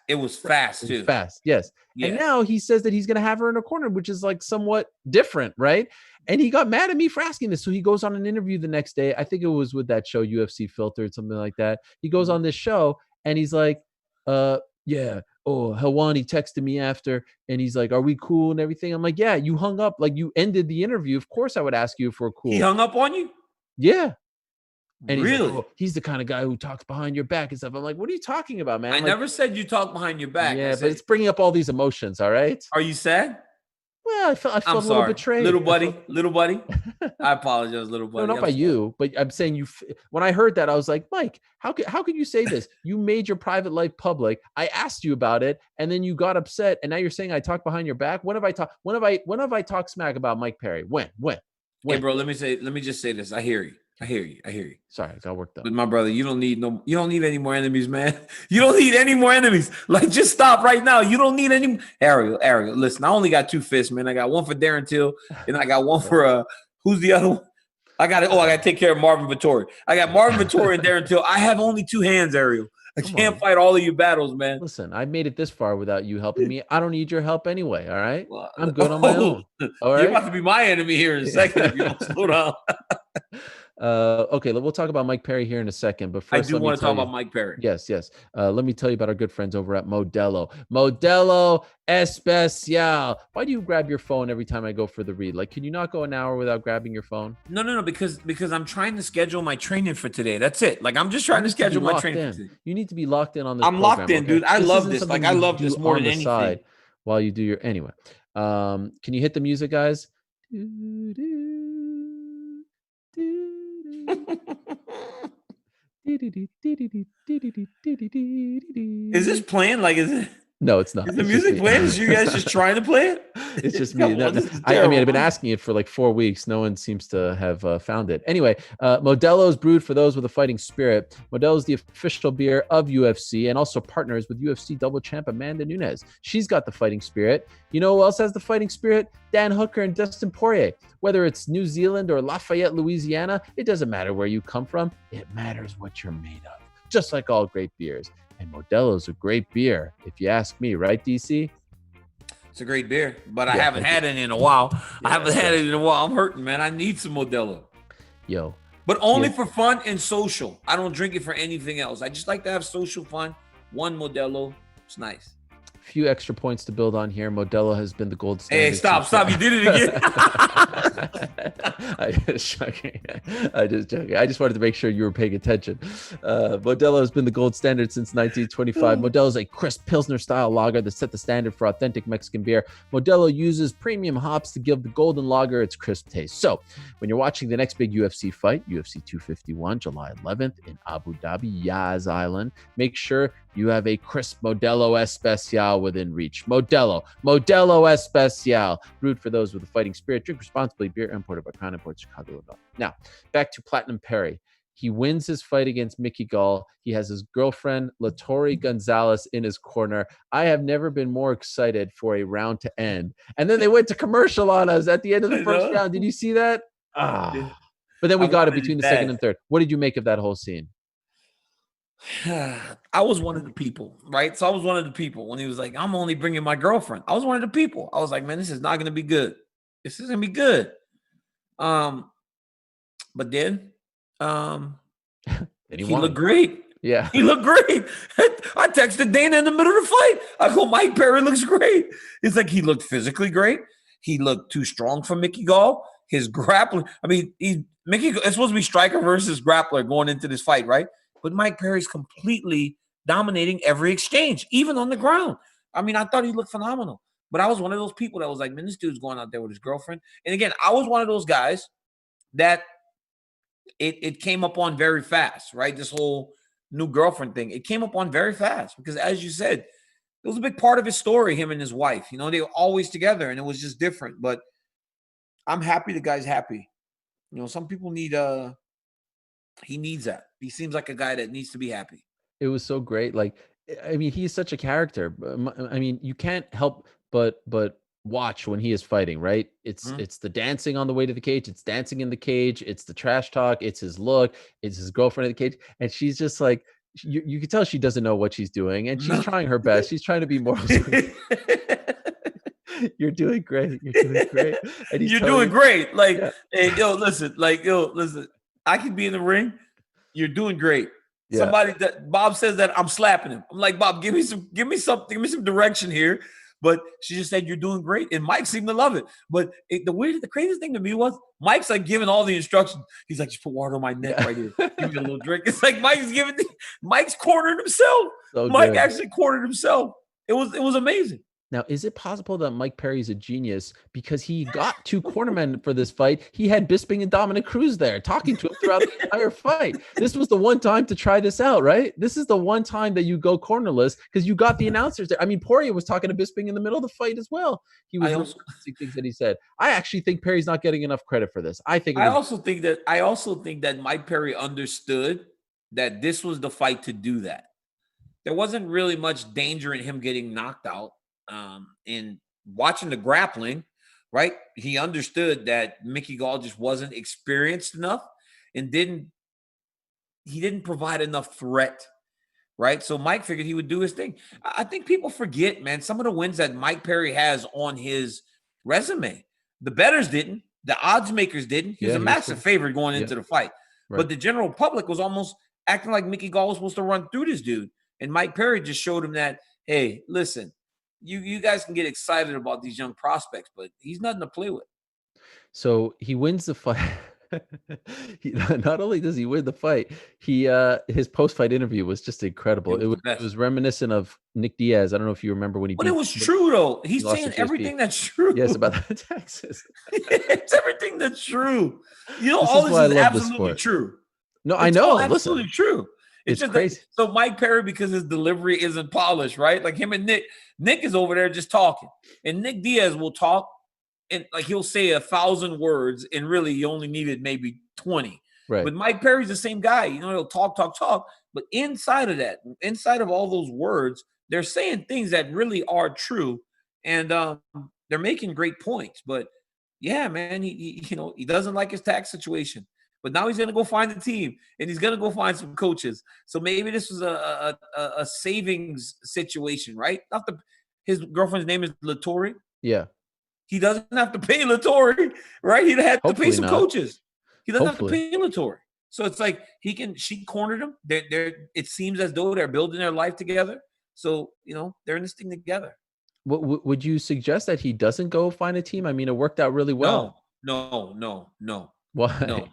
It was fast, too. Fast, yes. Yeah. And now he says that he's going to have her in a corner, which is like somewhat different, right? And he got mad at me for asking this. So he goes on an interview the next day. I think it was with that show, UFC Filtered, something like that. He goes on this show and he's like, yeah. Oh, Helwani texted me after and he's like, are we cool and everything? I'm like, yeah, you hung up. Like, you ended the interview. Of course I would ask you if we're cool. He hung up on you? Yeah. And really? He's, like, oh, he's the kind of guy who talks behind your back and stuff. I'm like, what are you talking about, man? I never said you talk behind your back. Yeah, but it's bringing up all these emotions, all right? Are you sad? Well, I felt a little betrayed. Little buddy. I apologize, little buddy. No, not by you, but I'm saying you. When I heard that, I was like, Mike, how could you say this? You made your private life public. I asked you about it, and then you got upset, and now you're saying I talk behind your back. When have I talked? When have I talked smack about Mike Perry? When? Hey, bro, let me just say this. I hear you. Sorry, I got worked up. But my brother, you don't need any more enemies, man. You don't need any more enemies. Like, just stop right now. You don't need any. Ariel, listen, I only got 2 fists, man. I got one for Darren Till, and I got one for who's the other one? I got to take care of Marvin Vettori. I got Marvin Vettori and Darren Till. I have only 2 hands, Ariel. I can't fight all of your battles, man. Listen, I made it this far without you helping me. I don't need your help anyway, all right? Well, I'm good on my own. All right? You're about to be my enemy here in a second if you don't slow down. Okay, we'll talk about Mike Perry here in a second, but first I do want to talk about Mike Perry. Yes. Let me tell you about our good friends over at Modelo. Modelo Especial. Why do you grab your phone every time I go for the read? Like, can you not go an hour without grabbing your phone? No, because I'm trying to schedule my training for today. That's it. Like, I'm just trying to schedule my training for today. You need to be locked in on this. I'm locked in, dude. I love this. Like, I love this more than anything. While you do your anyway. Can you hit the music, guys? Is this playing? Like, is it? No, it's not. Is the music playing? Is you guys just trying to play it? It's just me. I mean, I've been asking it for like 4 weeks. No one seems to have found it. Anyway, Modelo is brewed for those with a fighting spirit. Modelo is the official beer of UFC and also partners with UFC double champ Amanda Nunes. She's got the fighting spirit. You know who else has the fighting spirit? Dan Hooker and Dustin Poirier. Whether it's New Zealand or Lafayette, Louisiana, it doesn't matter where you come from. It matters what you're made of. Just like all great beers. And Modelo's a great beer, if you ask me, right, DC? It's a great beer, but I haven't had it in a while. I'm hurting, man. I need some Modelo. Yo. But only for fun and social. I don't drink it for anything else. I just like to have social fun. One Modelo. It's nice. Few extra points to build on here. Modelo has been the gold standard. Hey, stop. You did it again. I just joking. I just wanted to make sure you were paying attention. Modelo has been the gold standard since 1925. Modelo is a crisp Pilsner style lager that set the standard for authentic Mexican beer. Modelo uses premium hops to give the golden lager its crisp taste. So when you're watching the next big UFC fight, UFC 251, July 11th in Abu Dhabi, Yas Island, make sure you have a crisp Modelo Especial now within reach. Modelo Especial, brewed for those with a fighting spirit. Drink responsibly. Beer imported by Crown Imports, Chicago, Illinois. Now, back to Platinum Perry. He wins his fight against Mickey Gall. He has his girlfriend, Latori Gonzalez, in his corner. I have never been more excited for a round to end. And then they went to commercial on us at the end of the first round. Did you see that? But then we got it between the second and third. What did you make of that whole scene? I was one of the people, right? So I was one of the people when he was like, I'm only bringing my girlfriend. I was one of the people. I was like, man, this is not going to be good. This is going to be good. But then he looked great. Yeah. He looked great. I texted Dana in the middle of the fight. I go, Mike Perry looks great. It's like he looked physically great. He looked too strong for Mickey Gall. His grappling, I mean, it's supposed to be striker versus grappler going into this fight, right? But Mike Perry's completely dominating every exchange, even on the ground. I mean, I thought he looked phenomenal. But I was one of those people that was like, man, this dude's going out there with his girlfriend. And again, I was one of those guys that it came up on very fast, right? This whole new girlfriend thing. It came up on very fast because, as you said, it was a big part of his story, him and his wife. You know, they were always together, and it was just different. But I'm happy the guy's happy. You know, some people need he needs that. He seems like a guy that needs to be happy. It was so great. Like, I mean, he's such a character. I mean, you can't help but watch when he is fighting, right? It's the dancing on the way to the cage. It's dancing in the cage. It's the trash talk. It's his look. It's his girlfriend in the cage. And she's just like, you can tell she doesn't know what she's doing. And she's trying her best. She's trying to be more. You're doing great. You're doing great. And You're doing great. Like, hey, listen. I can be in the ring. You're doing great. Yeah. Somebody that Bob says that I'm slapping him. I'm like, Bob, give me some direction here. But she just said, you're doing great. And Mike seemed to love it. But the craziest thing to me was Mike's like giving all the instructions. He's like, just put water on my neck right here. Give me a little drink. It's like Mike's cornered himself. So Mike actually cornered himself. It was amazing. Now, is it possible that Mike Perry's a genius because he got 2 cornermen for this fight? He had Bisping and Dominic Cruz there talking to him throughout the entire fight. This was the one time to try this out, right? This is the one time that you go cornerless because you got the announcers there. I mean, Poirier was talking to Bisping in the middle of the fight as well. He was listening things that he said. I actually think Perry's not getting enough credit for this. I also think that Mike Perry understood that this was the fight to do that. There wasn't really much danger in him getting knocked out. In watching the grappling, right? He understood that Mickey Gall just wasn't experienced enough and he didn't provide enough threat, right? So Mike figured he would do his thing. I think people forget, man, some of the wins that Mike Perry has on his resume. The bettors didn't. The odds makers didn't. He was a massive favorite going into the fight. Right. But the general public was almost acting like Mickey Gall was supposed to run through this dude. And Mike Perry just showed him that, hey, listen, you guys can get excited about these young prospects, but he's nothing to play with. So he wins the fight. Not only does he win the fight, his post-fight interview was just incredible. It was reminiscent of Nick Diaz. I don't know if you remember when he. But it was true though. He's saying everything that's true. Yes, about Texas. It's everything that's true. You know, all this is absolutely true. No, I know. Absolutely true. It's just crazy. So Mike Perry, because his delivery isn't polished, right? Like him and Nick is over there just talking, and Nick Diaz will talk, and like he'll say 1,000 words, and really he only needed maybe 20. Right. But Mike Perry's the same guy. You know, he'll talk, but inside of all those words, they're saying things that really are true, and they're making great points. But yeah, man, he doesn't like his tax situation. But now he's going to go find a team, and he's going to go find some coaches. So maybe this was a savings situation, right? His girlfriend's name is Latori. Yeah. He doesn't have to pay Latori, right? He'd have to pay some coaches. He doesn't have to pay Latori. So it's like she cornered him. It seems as though they're building their life together. So, they're in this thing together. Would you suggest that he doesn't go find a team? I mean, it worked out really well. No. Why?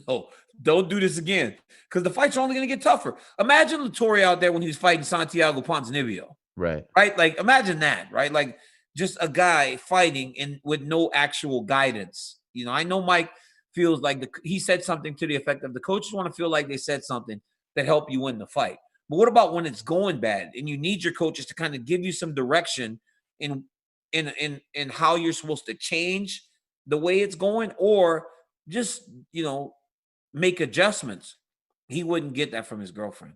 No, don't do this again because the fights are only going to get tougher. Imagine Latori out there when he was fighting Santiago Ponzinibbio. Right. Like, imagine that, right? Like, just a guy fighting with no actual guidance. I know Mike feels like he said something to the effect of the coaches want to feel like they said something that helped you win the fight. But what about when it's going bad and you need your coaches to kind of give you some direction in how you're supposed to change the way it's going, or just, make adjustments? He wouldn't get that from his girlfriend.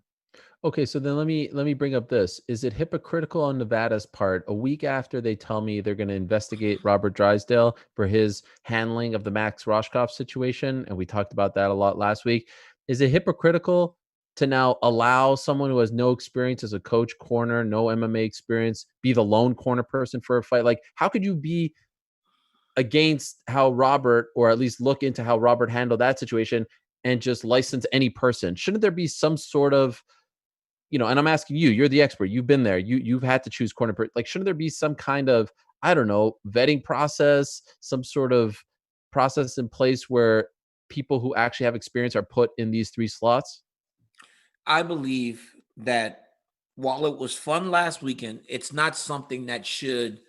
Okay, so then let me bring up this. Is it hypocritical on Nevada's part, a week after they tell me they're going to investigate Robert Drysdale for his handling of the Max Roscoff situation? And we talked about that a lot last week. Is it hypocritical to now allow someone who has no experience as a coach corner, no MMA experience, be the lone corner person for a fight? Like, how could you be against how Robert, or at least look into how Robert handled that situation, and just license any person? Shouldn't there be some sort of, and I'm asking you, you're the expert, you've been there, you've had to choose corner, like, shouldn't there be some kind of, I don't know, vetting process, some sort of process in place where people who actually have experience are put in these 3 slots? I believe that while it was fun last weekend, it's not something that should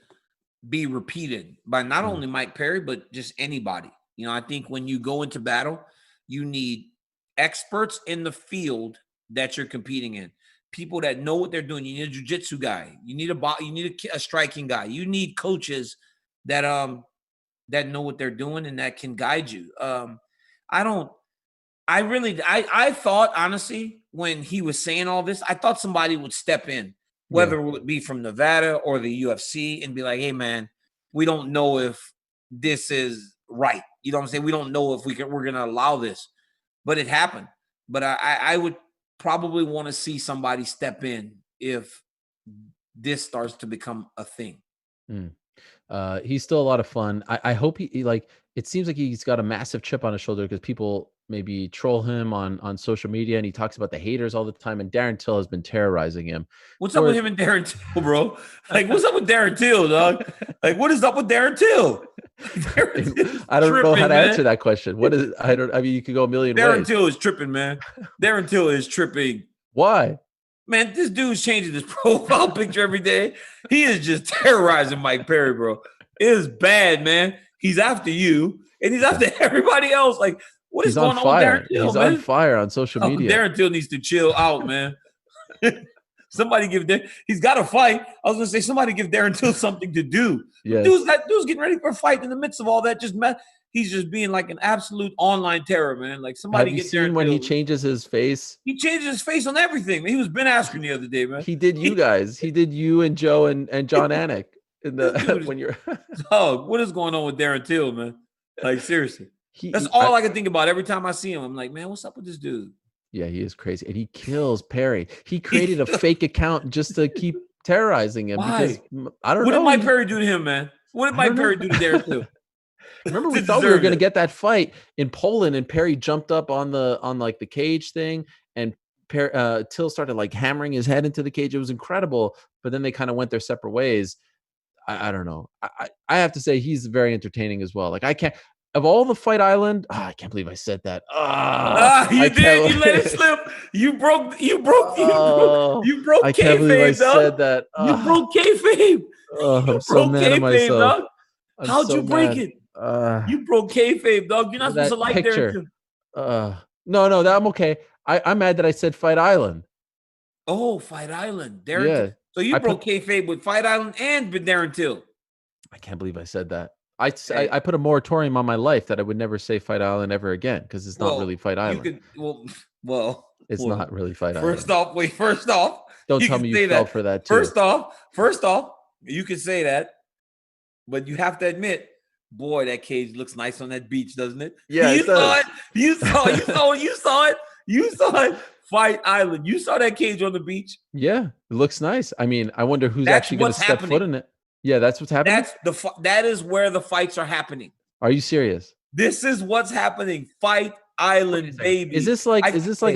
be repeated by not only Mike Perry, but just anybody. I think when you go into battle, you need experts in the field that you're competing in. People that know what they're doing. You need a jiu-jitsu guy. You need a striking guy. You need coaches that know what they're doing and that can guide you. I thought, honestly, when he was saying all this, I thought somebody would step in, whether it would be from Nevada or the UFC, and be like, hey, man, we don't know if this is right. You know what I'm saying? We don't know if we're going to allow this. But it happened. But I would probably want to see somebody step in if this starts to become a thing. He's still a lot of fun. I hope he it seems like he's got a massive chip on his shoulder because people maybe troll him on social media, and he talks about the haters all the time, and Darren Till has been terrorizing him. What's up with him and Darren Till, bro? Like, what's up with Darren Till, dog? Like, what is up with Darren Till? I don't know how to answer that question. What is I mean, you could go a million ways. Darren Till is tripping, man. Darren Till is tripping. Why? Man, this dude's changing his profile picture every day. He is just terrorizing Mike Perry, bro. It is bad, man. He's after you, and he's after everybody else. Like, what is going on with Darren Till, man? He's on fire on social media. Darren Till needs to chill out, man. Somebody give Darren. He's got to fight. I was gonna say somebody give Darren Till something to do. Yes. Dude's getting ready for a fight in the midst of all that. He's just being like an absolute online terror, man. Like, somebody. Have you seen when he changes his face? He changes his face on everything. Man. He was Ben Askren the other day, man. He did you guys. He did you and Joe and John Anik in the when you're. Oh, what is going on with Darren Till, man? Like, seriously. That's all I can think about every time I see him. I'm like, man, what's up with this dude? Yeah, he is crazy. And he kills Perry. He created a fake account just to keep terrorizing him. Why? Because I don't know. What did Mike Perry do to him, man? What did Mike Perry do to Darren Till? Remember, we thought we were going to get that fight in Poland, and Perry jumped up on the cage thing, and Till started like hammering his head into the cage. It was incredible. But then they kind of went their separate ways. I don't know. I have to say he's very entertaining as well. Like, I can't. Of all the Fight Island, I can't believe I said that. You did. You let it slip. You broke I can't believe I said that. You broke kayfabe. I'm so mad at myself. How'd you break it? You broke kayfabe, dog. You're not supposed to like Darren Till. No, I'm okay. I'm mad that I said Fight Island. Oh, Fight Island. Darren. So you broke kayfabe with Fight Island and with Darren Till. I can't believe I said that. I put a moratorium on my life that I would never say Fight Island ever again, because it's not really Fight Island. It's not really Fight Island. First off, don't tell me you fell for that too. First off, you can say that, but you have to admit, boy, that cage looks nice on that beach, doesn't it? Yeah, you saw it. Fight Island. You saw that cage on the beach. Yeah, it looks nice. I mean, I wonder who's actually going to step foot in it. Yeah, that's what's happening. That is where the fights are happening. Are you serious? This is what's happening. Fight Island, baby. Is this like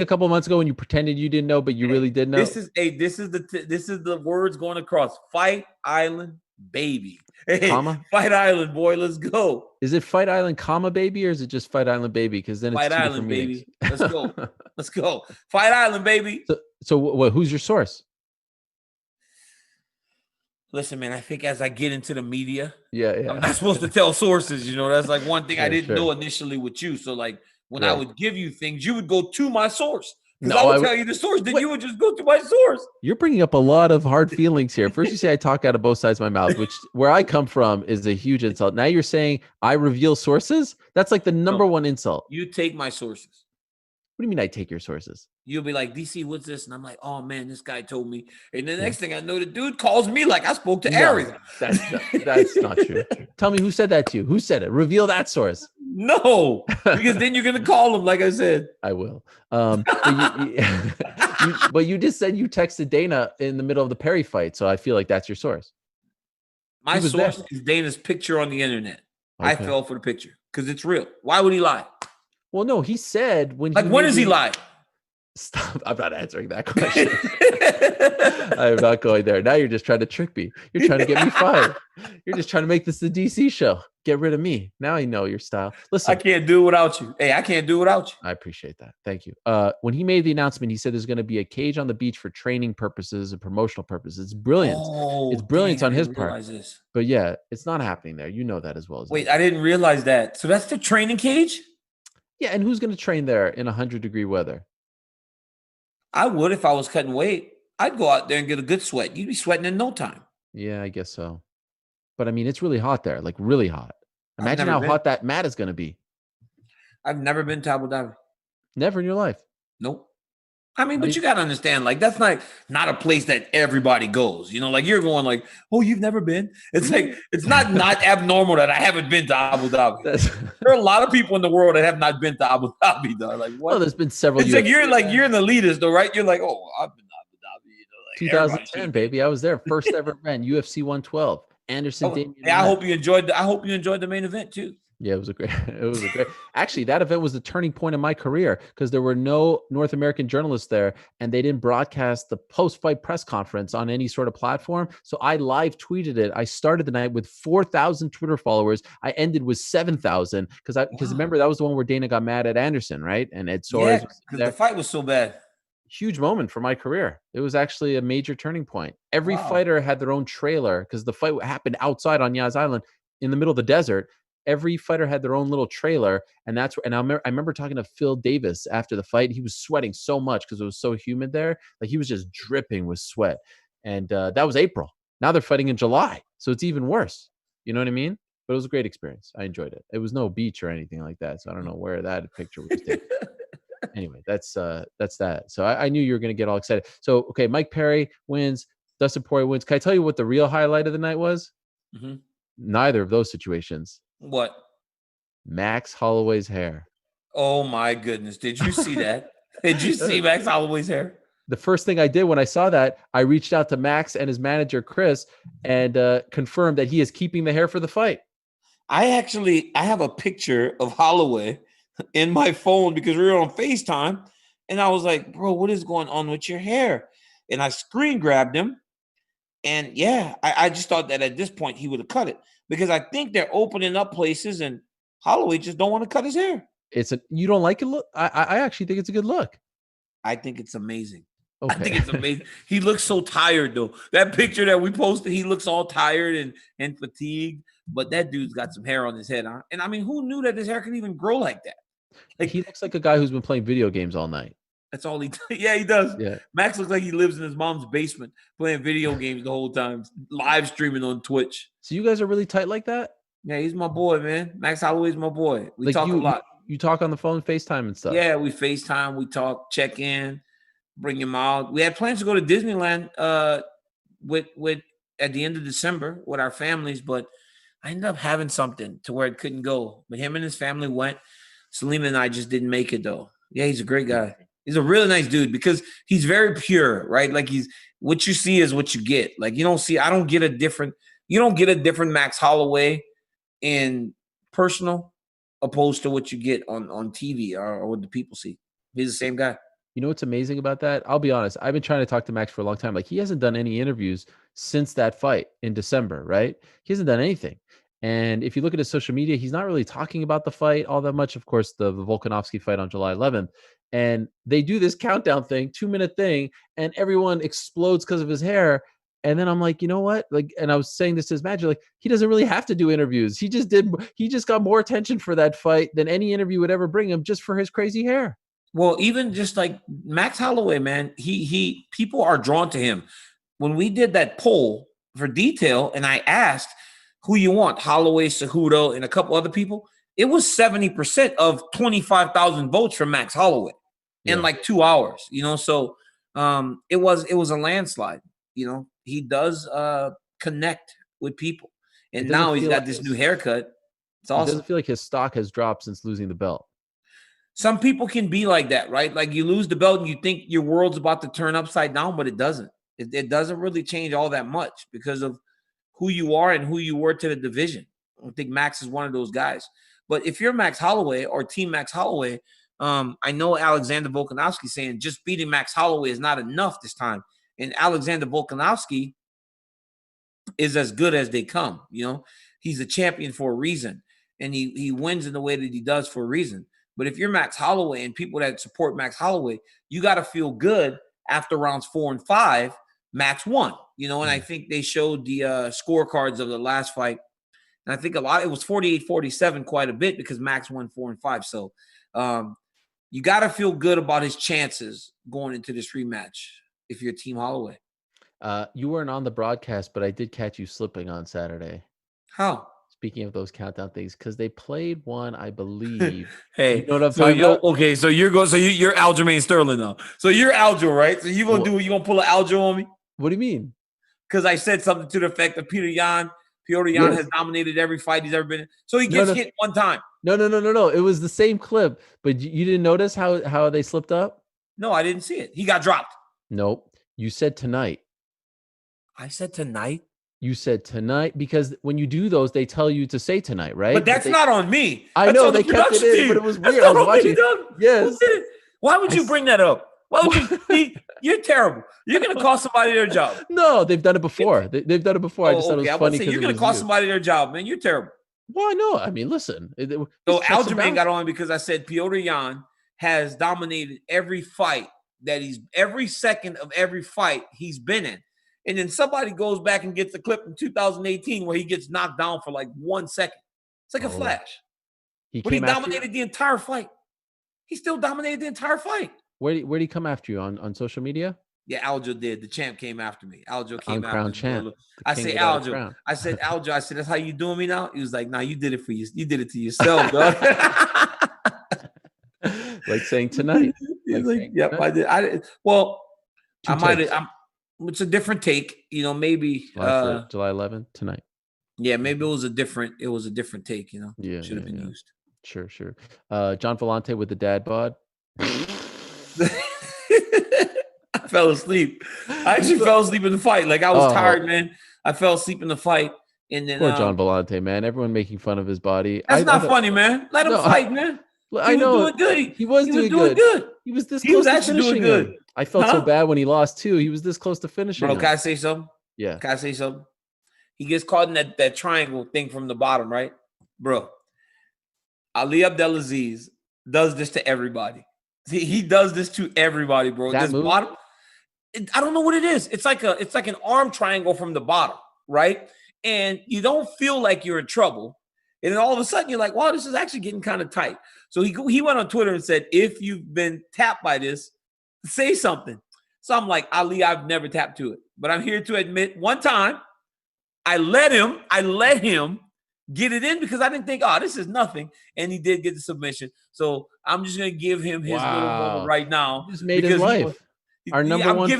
a couple months ago when you pretended you didn't know but you really did know? This is the words going across. Fight Island, baby. Hey, comma? Fight Island, boy. Let's go. Is it Fight Island, comma, baby, or is it just Fight Island, baby? Because then it's Fight Island, baby. Let's go. Let's go. Fight Island, baby. So who's your source? Listen, man, I think as I get into the media, I'm not supposed to tell sources. That's like one thing I didn't know initially with you. So like when I would give you things, you would go to my source. Because I would tell you the source, then you would just go to my source. You're bringing up a lot of hard feelings here. First, you say I talk out of both sides of my mouth, which where I come from is a huge insult. Now you're saying I reveal sources? That's like the number one insult. You take my sources. What do you mean I take your sources? You'll be like, DC, what's this? And I'm like, oh, man, this guy told me. And the next thing I know, the dude calls me like I spoke to Ariel. That's not true. Tell me who said that to you. Who said it? Reveal that source. No, because then you're going to call him, like I said. I will. But you just said you texted Dana in the middle of the Perry fight, so I feel like that's your source. My source is Dana's picture on the internet. Okay. I fell for the picture because it's real. Why would he lie? Well, no, he said when. Like, when does he lie? Stop. I'm not answering that question. I'm not going there. Now you're just trying to trick me. You're trying to get me fired. You're just trying to make this the DC show. Get rid of me. Now I know your style. Listen. I can't do it without you. Hey, I can't do it without you. I appreciate that. Thank you. When he made the announcement, he said there's going to be a cage on the beach for training purposes and promotional purposes. It's brilliant. It's brilliant on his part. But yeah, it's not happening there. You know that as well as Wait, I didn't realize that. So that's the training cage? Yeah, and who's going to train there in 100-degree weather? I would if I was cutting weight. I'd go out there and get a good sweat. You'd be sweating in no time. Yeah, I guess so. But I mean, it's really hot there, like really hot. Imagine how hot that mat is going to be. I've never been to Abu Dhabi. Never in your life? Nope. I mean, but you got to understand, like, that's not a place that everybody goes. You know, like you're going like, oh, you've never been? It's like, it's not abnormal that I haven't been to Abu Dhabi. There are a lot of people in the world that have not been to Abu Dhabi, though. Like, what? Well, there's been several. It's like you're an elitist, though, right? You're like, oh, I've been to Abu Dhabi. You know, like 2010, baby. I was there. First ever event, UFC 112. Anderson. Hey, I hope you enjoyed the main event too. Yeah, it was a great. Actually, that event was the turning point in my career because there were no North American journalists there, and they didn't broadcast the post-fight press conference on any sort of platform. So I live tweeted it. I started the night with 4,000 Twitter followers. I ended with 7,000 because remember that was the one where Dana got mad at Anderson, right? And Ed Soares. Yeah, because the fight was so bad. Huge moment for my career. It was actually a major turning point. Every fighter had their own trailer because the fight happened outside on Yas Island in the middle of the desert. Every fighter had their own little trailer, and that's where. And I remember talking to Phil Davis after the fight. He was sweating so much because it was so humid there. Like he was just dripping with sweat. And that was April. Now they're fighting in July, so it's even worse. You know what I mean? But it was a great experience. I enjoyed it. It was no beach or anything like that, so I don't know where that picture was taken. Anyway, that's that. So I knew you were going to get all excited. So okay, Mike Perry wins. Dustin Poirier wins. Can I tell you what the real highlight of the night was? Mm-hmm. Neither of those situations. What? Max Holloway's hair. Oh my goodness. Did you see that? Did you see Max Holloway's hair? The first thing I did when I saw that, I reached out to Max and his manager, Chris, and confirmed that he is keeping the hair for the fight. I have a picture of Holloway in my phone because we were on FaceTime. And I was like, bro, what is going on with your hair? And I screen grabbed him. And yeah, I just thought that at this point he would have cut it. Because I think they're opening up places and Holloway just don't want to cut his hair. You don't like it? Look, I actually think it's a good look. I think it's amazing. Okay. I think it's amazing. He looks so tired though. That picture that we posted, he looks all tired and fatigued. But that dude's got some hair on his head, huh? And I mean, who knew that his hair could even grow like that? Like he looks like a guy who's been playing video games all night. That's all he does. Yeah, he does. Yeah. Max looks like he lives in his mom's basement playing video games the whole time, live streaming on Twitch. So you guys are really tight like that? Yeah, he's my boy, man. Max Holloway's my boy. We talk a lot. You talk on the phone, FaceTime and stuff. Yeah, we FaceTime, we talk, check in, bring him out. We had plans to go to Disneyland with at the end of December with our families, but I ended up having something to where it couldn't go. But him and his family went. Selena and I just didn't make it though. Yeah, he's a great guy. He's a really nice dude because he's very pure, right? Like what you see is what you get. Like you don't get a different Max Holloway in personal opposed to what you get on TV or what the people see. He's the same guy. You know what's amazing about that? I'll be honest. I've been trying to talk to Max for a long time. Like he hasn't done any interviews since that fight in December, right? He hasn't done anything. And if you look at his social media, he's not really talking about the fight all that much. Of course, the Volkanovski fight on July 11th. And they do this countdown thing, 2-minute thing, and everyone explodes because of his hair. And then I'm like, you know what? Like, and I was saying this to his manager, like, he doesn't really have to do interviews. He just got more attention for that fight than any interview would ever bring him just for his crazy hair. Well, even just like Max Holloway, man, he people are drawn to him. When we did that poll for detail, and I asked who you want, Holloway, Cejudo, and a couple other people, it was 70% of 25,000 votes for Max Holloway in like 2 hours. So it was a landslide. He does connect with people, and now he's got this new haircut. It's awesome. It doesn't feel like his stock has dropped since losing the belt. Some people can be like that, right? Like you lose the belt and you think your world's about to turn upside down, but it doesn't. It doesn't really change all that much because of who you are and who you were to the division. I think Max is one of those guys. But if you're Max Holloway or Team Max Holloway, I know Alexander Volkanovski saying just beating Max Holloway is not enough this time. And Alexander Volkanovski is as good as they come. He's a champion for a reason. And he wins in the way that he does for a reason. But if you're Max Holloway and people that support Max Holloway, you got to feel good after rounds 4 and 5, Max won. And I think they showed the scorecards of the last fight. And I think it was 48-47 quite a bit because Max won 4 and 5. So you got to feel good about his chances going into this rematch if you're Team Holloway. You weren't on the broadcast, but I did catch you slipping on Saturday. How? Speaking of those countdown things, because they played one, I believe. Hey, you know what I'm talking about? Okay, so you're Aljamain Sterling now. So you're Aljo, right? So you gonna pull an Aljo on me? What do you mean? Because I said something to the effect of Petr Yan. Petr Yan has dominated every fight he's ever been in. So he gets hit one time. No. It was the same clip, but you didn't notice how they slipped up? No, I didn't see it. He got dropped. Nope. You said tonight. I said tonight? You said tonight because when you do those, they tell you to say tonight, right? But that's not on me. I know they kept it in, but it was weird. I was watching. Yes. Why would you bring that up? Why would you? You're terrible. You're gonna cost somebody their job. No, they've done it before. They've done it before. I just thought it was funny because you're gonna cost somebody their job, man. You're terrible. Why no? I mean, listen. So Aljamain got on because I said Petr Yan has dominated every fight every second of every fight he's been in. And then somebody goes back and gets a clip from 2018 where he gets knocked down for like 1 second. It's like a flash. He dominated the entire fight. He still dominated the entire fight. Where'd he come after you on social media? Yeah, Aljo did. The champ came after me. Aljo came after crown champ. I said, Aljo. I said, that's how you doing me now? He was like, nah, you did it for you. You did it to yourself, dog. Like saying tonight. Yep, I did. Well, I might have. It's a different take, maybe July 11th tonight. Yeah, maybe it was a different take, Yeah, should have been used. Sure. John Vellante with the dad bod. I fell asleep. I actually fell asleep in the fight. Like I was tired, man. I fell asleep in the fight, and then poor John Vellante, man. Everyone making fun of his body. That's not funny, man. Let him fight, man. I know. Was doing good. He was doing good. He was this. He was actually doing good. I felt so bad when he lost too. He was this close to finishing. Bro, can I say something? Yeah. Can I say something? He gets caught in that triangle thing from the bottom, right? Bro, Ali Abdelaziz does this to everybody. He does this to everybody, bro. That this move? bottom, I don't know what it is. It's like an arm triangle from the bottom, right? And you don't feel like you're in trouble. And then all of a sudden you're like, wow, this is actually getting kind of tight. So he went on Twitter and said, if you've been tapped by this, say something. So I'm like, Ali, I've never tapped to it. But I'm here to admit one time I let him get it in because I didn't think, this is nothing. And he did get the submission. So I'm just going to give him his little moment right now. He just made his life. Our number one fan.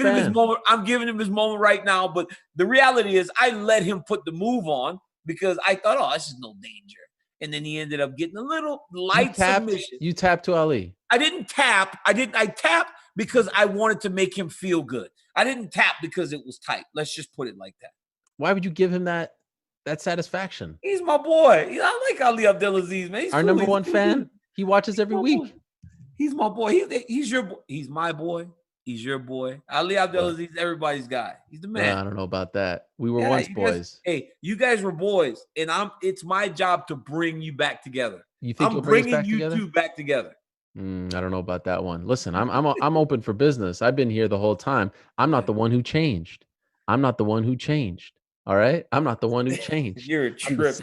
I'm giving him his moment right now. But the reality is I let him put the move on because I thought, this is no danger. And then he ended up getting a little light submission. You tapped to Ali. I didn't tap. I tapped because I wanted to make him feel good. I didn't tap because it was tight. Let's just put it like that. Why would you give him that satisfaction? He's my boy. I like Ali Abdelaziz, man. Our number one fan. He watches every week. Boy. He's my boy. He's your boy. He's my boy. He's your boy. Ali Abdelaziz, everybody's guy. He's the man. I don't know about that. We were once boys. You guys were boys, and it's my job to bring you back together. You think I'm bringing you two back together? I don't know about that one. Listen, I'm open for business. I've been here the whole time. I'm not the one who changed. All All right, I'm not the one who changed. You're a trip,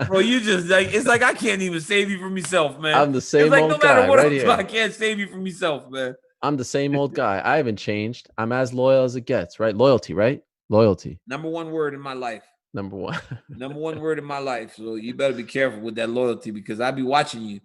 bro. You just like it's like I can't even save you from yourself, man. I'm the same it's like, old no matter guy what right I do, here. I can't save you from yourself, man. I'm the same old guy. I haven't changed. I'm as loyal as it gets, right? Loyalty, right? Loyalty. Number one word in my life. Number one. Number one word in my life. So you better be careful with that loyalty because I be watching you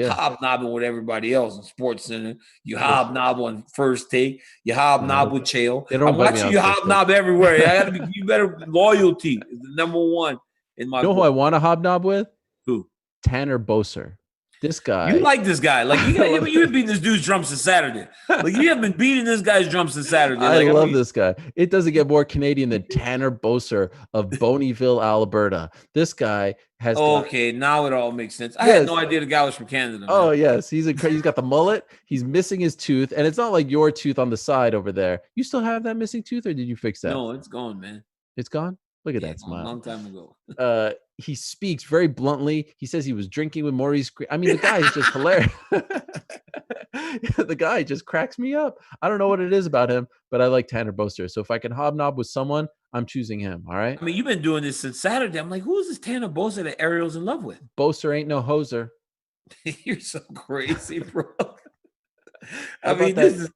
hobnobbing with everybody else in Sports Center. You hobnob on First Take. You hobnob with Chael. I'm watching you hobnob everywhere. You better loyalty is the number one in my. You know who I want to hobnob with? Who? Tanner Boser. This guy. You like this guy. Like you've been beating this dude's drums since Saturday. Like you have been beating this guy's drums since Saturday. I love this guy. It doesn't get more Canadian than Tanner Boser of Boneyville, Alberta. This guy has now it all makes sense. I had no idea the guy was from Canada. Man. Oh yes, he's got the mullet. He's missing his tooth, and it's not like your tooth on the side over there. You still have that missing tooth, or did you fix that? No, it's gone, man. It's gone. Look at that smile. A long time ago. He speaks very bluntly. He says he was drinking with Maurice. I mean, the guy is just hilarious. The guy just cracks me up. I don't know what it is about him, but I like Tanner Boser. So if I can hobnob with someone, I'm choosing him. All right. I mean, you've been doing this since Saturday. I'm like, who is this Tanner Boser that Ariel's in love with? Boser ain't no hoser. You're so crazy, bro. I mean, this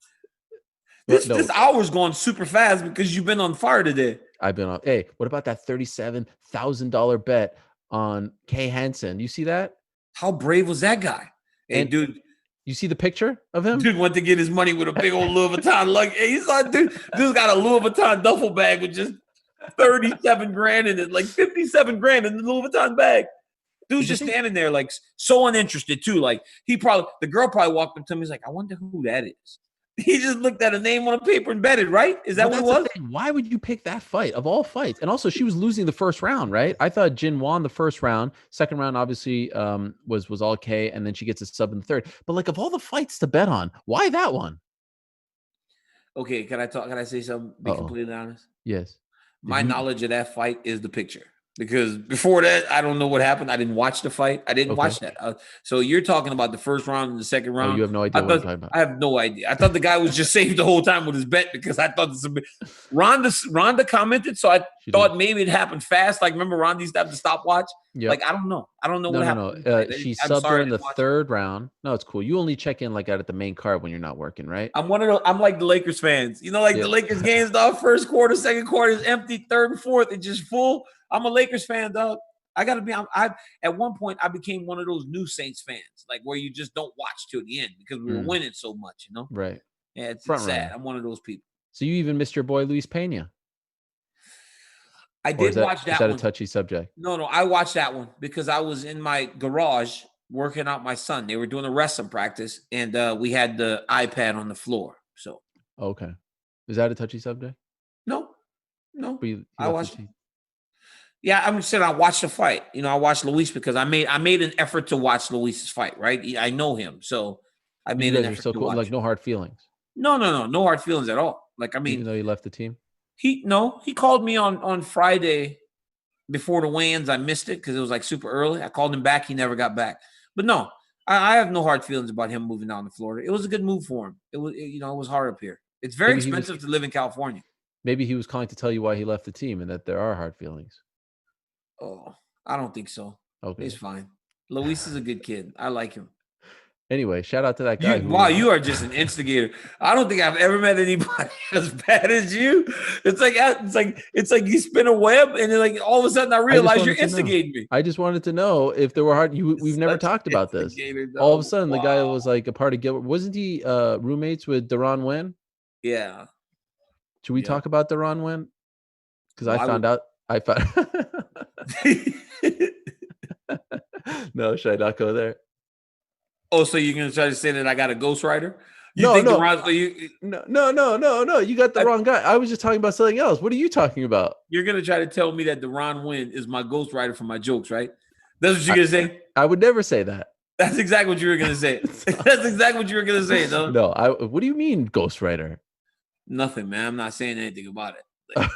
hour's going super fast because you've been on fire today. I've been on. Hey, what about that $37,000 bet on Kay Hansen? You see that? How brave was that guy? Hey, dude. You see the picture of him? Dude went to get his money with a big old Louis Vuitton luggage. Hey, he's like, dude's got a Louis Vuitton duffel bag with just 37 grand in it, like 57 grand in the Louis Vuitton bag. Dude's just standing there, like so uninterested too. Like the girl probably walked up to him. He's like, I wonder who that is. He just looked at a name on a paper and betted, right? Is that what it was? Why would you pick that fight of all fights? And also, she was losing the first round, right? I thought Jin won the first round. Second round, obviously, was all K, and then she gets a sub in the third. But like, of all the fights to bet on, why that one? Okay, can I say something? Be completely honest. Yes. My knowledge of that fight is the picture. Because before that, I don't know what happened. I didn't watch the fight. I didn't watch that. So you're talking about the first round and the second round. Oh, you have no idea what I'm talking about. I have no idea. I thought the guy was just safe the whole time with his bet because I thought Ronda commented, so I thought maybe it happened fast. Like remember Ronda used to have the stopwatch. Yep. Like I don't know. what happened. No. She subbed her in the third round. No, it's cool. You only check in like out at the main card when you're not working, right? I'm like the Lakers fans. You know, like the Lakers games, dog. First quarter, second quarter is empty. Third and fourth, it's just full. I'm a Lakers fan, dog. I gotta be. At one point I became one of those new Saints fans, like where you just don't watch till the end because we were winning so much, you know. Right. Yeah, it's sad. I'm one of those people. So you even missed your boy Luis Pena. I did watch that. Is that one. A touchy subject? No, I watched that one because I was in my garage working out my son. They were doing a wrestling practice, and we had the iPad on the floor. So okay, is that a touchy subject? No. I watched it. Yeah, I'm just saying I watched the fight. You know, I watched Luis because I made an effort to watch Luis's fight. Right, I know him, so I made an effort to watch. Like no hard feelings. No hard feelings at all. Like I mean, even though he left the team. He called me on Friday before the weigh-ins. I missed it because it was like super early. I called him back. He never got back. But no, I have no hard feelings about him moving down to Florida. It was a good move for him. It was hard up here. It's very expensive to live in California. Maybe he was calling to tell you why he left the team and that there are hard feelings. Oh, I don't think so. Okay. He's fine. Luis is a good kid. I like him. Anyway, shout out to that guy. You are just an instigator. I don't think I've ever met anybody as bad as you. It's like you spin a web and then like all of a sudden I realize you're instigating me. I just wanted to know if there were hard. We've never talked about this. All of a sudden, the guy was like a part of Gilbert. Wasn't he roommates with Deron Wynn? Yeah. Should we talk about Deron Wynn? Because I found out. No, should I not go there? Oh, so you're gonna try to say that I got a ghostwriter? No. You got the wrong guy. I was just talking about something else. What are you talking about? You're gonna try to tell me that Deron Wynn is my ghostwriter for my jokes, right? That's what you're gonna say? I would never say that. That's exactly what you were gonna say. That's exactly what you were gonna say, though. No, what do you mean ghostwriter? Nothing, man. I'm not saying anything about it.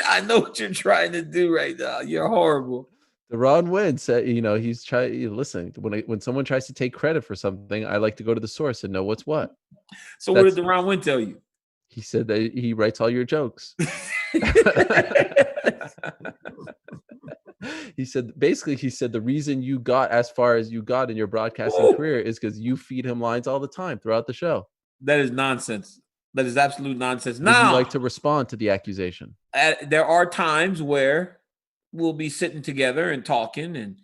I know what you're trying to do right now. You're horrible. Deron Wynn said, he's trying. Listen, when someone tries to take credit for something, I like to go to the source and know what's what. So what did Deron Wynn tell you? He said that he writes all your jokes. He said the reason you got as far as you got in your broadcasting career is because you feed him lines all the time throughout the show. That is nonsense. That is absolute nonsense. Would you like to respond to the accusation? There are times where we'll be sitting together and talking, and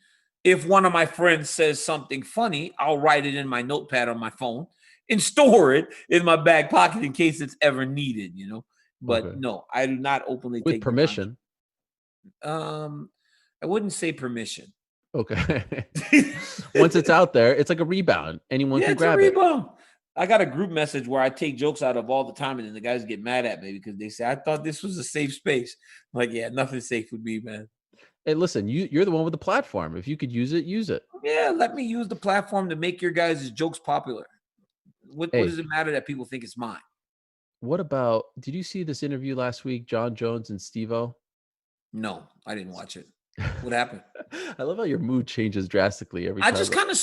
if one of my friends says something funny, I'll write it in my notepad on my phone and store it in my back pocket in case it's ever needed, you know. But Okay. no, I do not openly With take permission. I wouldn't say permission. Okay. Once it's out there, it's like a rebound. Anyone can grab it. I got a group message where I take jokes out of all the time, and then the guys get mad at me because they say, I thought this was a safe space. I'm like, yeah, nothing's safe with me, man. Hey, listen, you're the one with the platform. If you could use it, use it. Yeah, let me use the platform to make your guys' jokes popular. What does it matter that people think it's mine? What about, did you see this interview last week, Jon Jones and Steve-O? No, I didn't watch it. What happened? I love how your mood changes drastically every time. I just kind of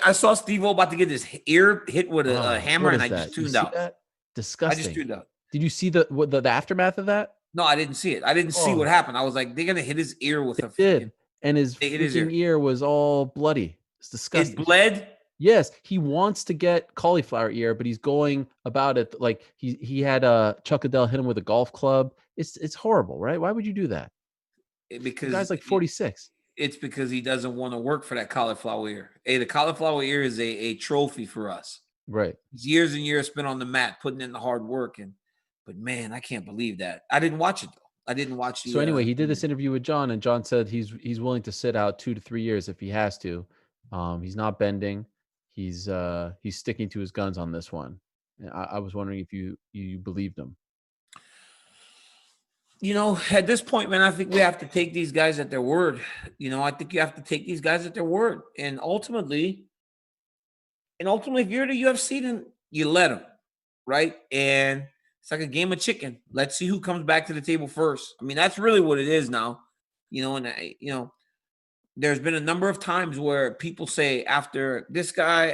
I saw Steve-O about to get his ear hit with a hammer, and I just tuned out. Disgusting. I just tuned out. Did you see the aftermath of that? No, I didn't see it. I didn't see what happened. I was like, they're going to hit his ear with a... Did. And his ear was all bloody. It's disgusting. It bled? Yes, he wants to get cauliflower ear, but he's going about it like he had Chuck Liddell hit him with a golf club. It's horrible, right? Why would you do that? Because the guy's like 46. It's because he doesn't want to work for that cauliflower ear. Hey, the cauliflower ear is a trophy for us. Right. It's years and years spent on the mat, putting in the hard work. But man, I can't believe that. I didn't watch it though. I didn't watch the. So anyway, he did this interview with Jon, and Jon said he's willing to sit out 2 to 3 years if he has to. He's not bending. He's sticking to his guns on this one. And I was wondering if you believed him. You know, at this point, man, I think we have to take these guys at their word. You know, I think you have to take these guys at their word. And ultimately, if you're the UFC, then you let them, right? And it's like a game of chicken. Let's see who comes back to the table first. I mean, that's really what it is now. You know, and there's been a number of times where people say after this guy,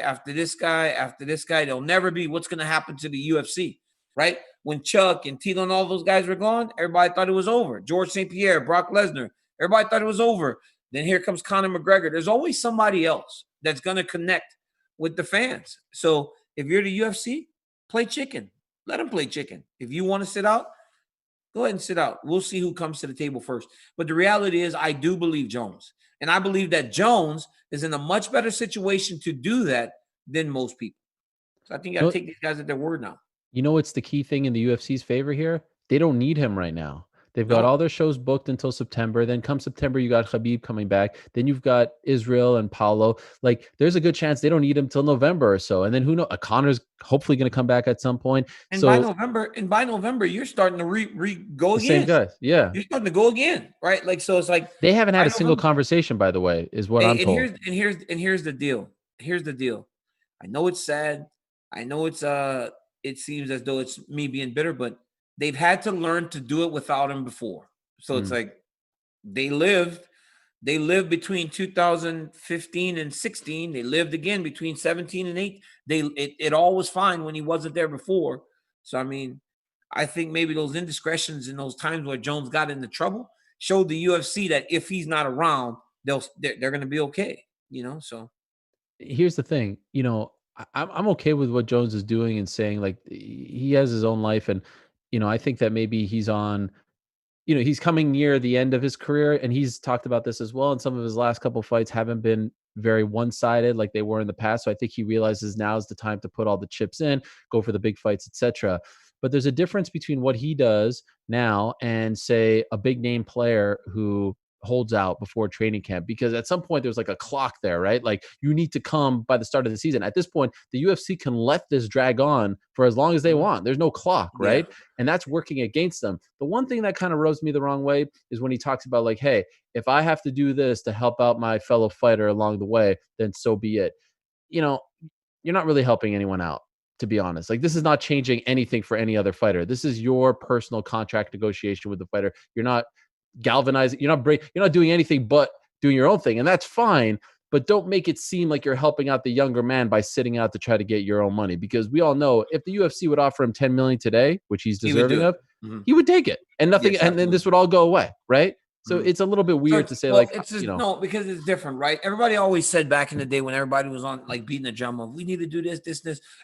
there'll never be what's going to happen to the UFC, right? When Chuck and Tito and all those guys were gone, everybody thought it was over. George St. Pierre, Brock Lesnar, everybody thought it was over. Then here comes Conor McGregor. There's always somebody else that's going to connect with the fans. So if you're the UFC, play chicken. Let them play chicken. If you want to sit out, go ahead and sit out. We'll see who comes to the table first. But the reality is I do believe Jones. And I believe that Jones is in a much better situation to do that than most people. So I think you got to take these guys at their word now. You know what's the key thing in the UFC's favor here? They don't need him right now. They've got all their shows booked until September. Then come September, you got Khabib coming back. Then you've got Israel and Paulo. Like, there's a good chance they don't need him till November or so. And then who knows? Connor's hopefully going to come back at some point. And by November, you're starting to go again. Same guys, yeah. You're starting to go again, right? Like, so it's like they haven't had a single conversation, by the way, is what I'm told. Here's the deal. Here's the deal. I know it's sad. I know it seems as though it's me being bitter, but they've had to learn to do it without him before. So it's like they lived between 2015 and 16. They lived again between 17 and 8. It all was fine when he wasn't there before. So, I mean, I think maybe those indiscretions and those times where Jones got into trouble showed the UFC that if he's not around, they're going to be okay, you know? So here's the thing, you know, I'm okay with what Jones is doing and saying, like, he has his own life. And, you know, I think that maybe he's coming near the end of his career, and he's talked about this as well. And some of his last couple of fights haven't been very one-sided like they were in the past. So I think he realizes now is the time to put all the chips in, go for the big fights, etc. But there's a difference between what he does now and, say, a big name player who holds out before training camp, because at some point there's like a clock there, right? Like, you need to come by the start of the season. At this point, the UFC can let this drag on for as long as they want. There's no clock, right? Yeah. And that's working against them. The one thing that kind of rubs me the wrong way is when he talks about, like, hey, if I have to do this to help out my fellow fighter along the way, then so be it. You know, you're not really helping anyone out, to be honest. Like, this is not changing anything for any other fighter. This is your personal contract negotiation with the fighter. You're not galvanizing, you're not doing anything but doing your own thing, and that's fine. But don't make it seem like you're helping out the younger man by sitting out to try to get your own money, because we all know if the UFC would offer him $10 million today, which he's deserving of, he would take it, and nothing, and then this would all go away, right? So it's a little bit weird to say, it's just, no, because it's different, right? Everybody always said back in the day when everybody was on like beating the drum of we need to do this.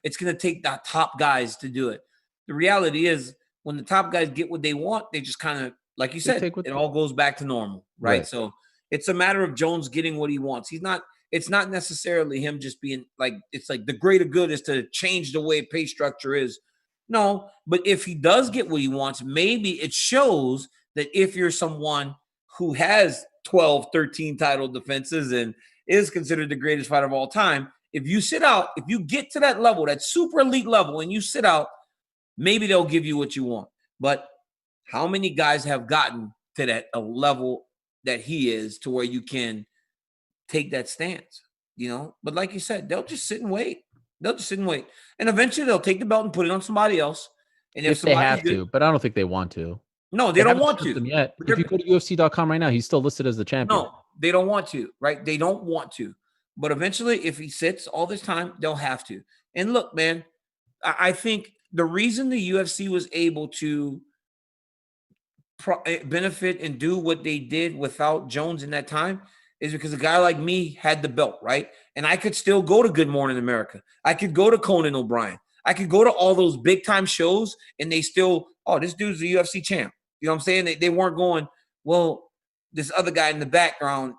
It's going to take the top guys to do it. The reality is when the top guys get what they want, they just kind of, like you said, it all goes back to normal, right? So it's a matter of Jones getting what he wants. It's not necessarily him just being like, it's like the greater good is to change the way pay structure is. No, but if he does get what he wants, maybe it shows that if you're someone who has 12, 13 title defenses and is considered the greatest fighter of all time, if you sit out, if you get to that level, that super elite level, and you sit out, maybe they'll give you what you want. But how many guys have gotten to that a level that he is to where you can take that stance, But like you said, they'll just sit and wait. And eventually they'll take the belt and put it on somebody else. And if they have to, but I don't think they want to. No, they don't want to. Them yet. If you go to UFC.com right now, he's still listed as the champion. No, they don't want to, right? They don't want to. But eventually, if he sits all this time, they'll have to. And look, man, I think the reason the UFC was able to benefit and do what they did without Jones in that time is because a guy like me had the belt, right? And I could still go to Good Morning America. I could go to Conan O'Brien. I could go to all those big-time shows, and they still, this dude's the UFC champ. You know what I'm saying? They weren't going, well, this other guy in the background,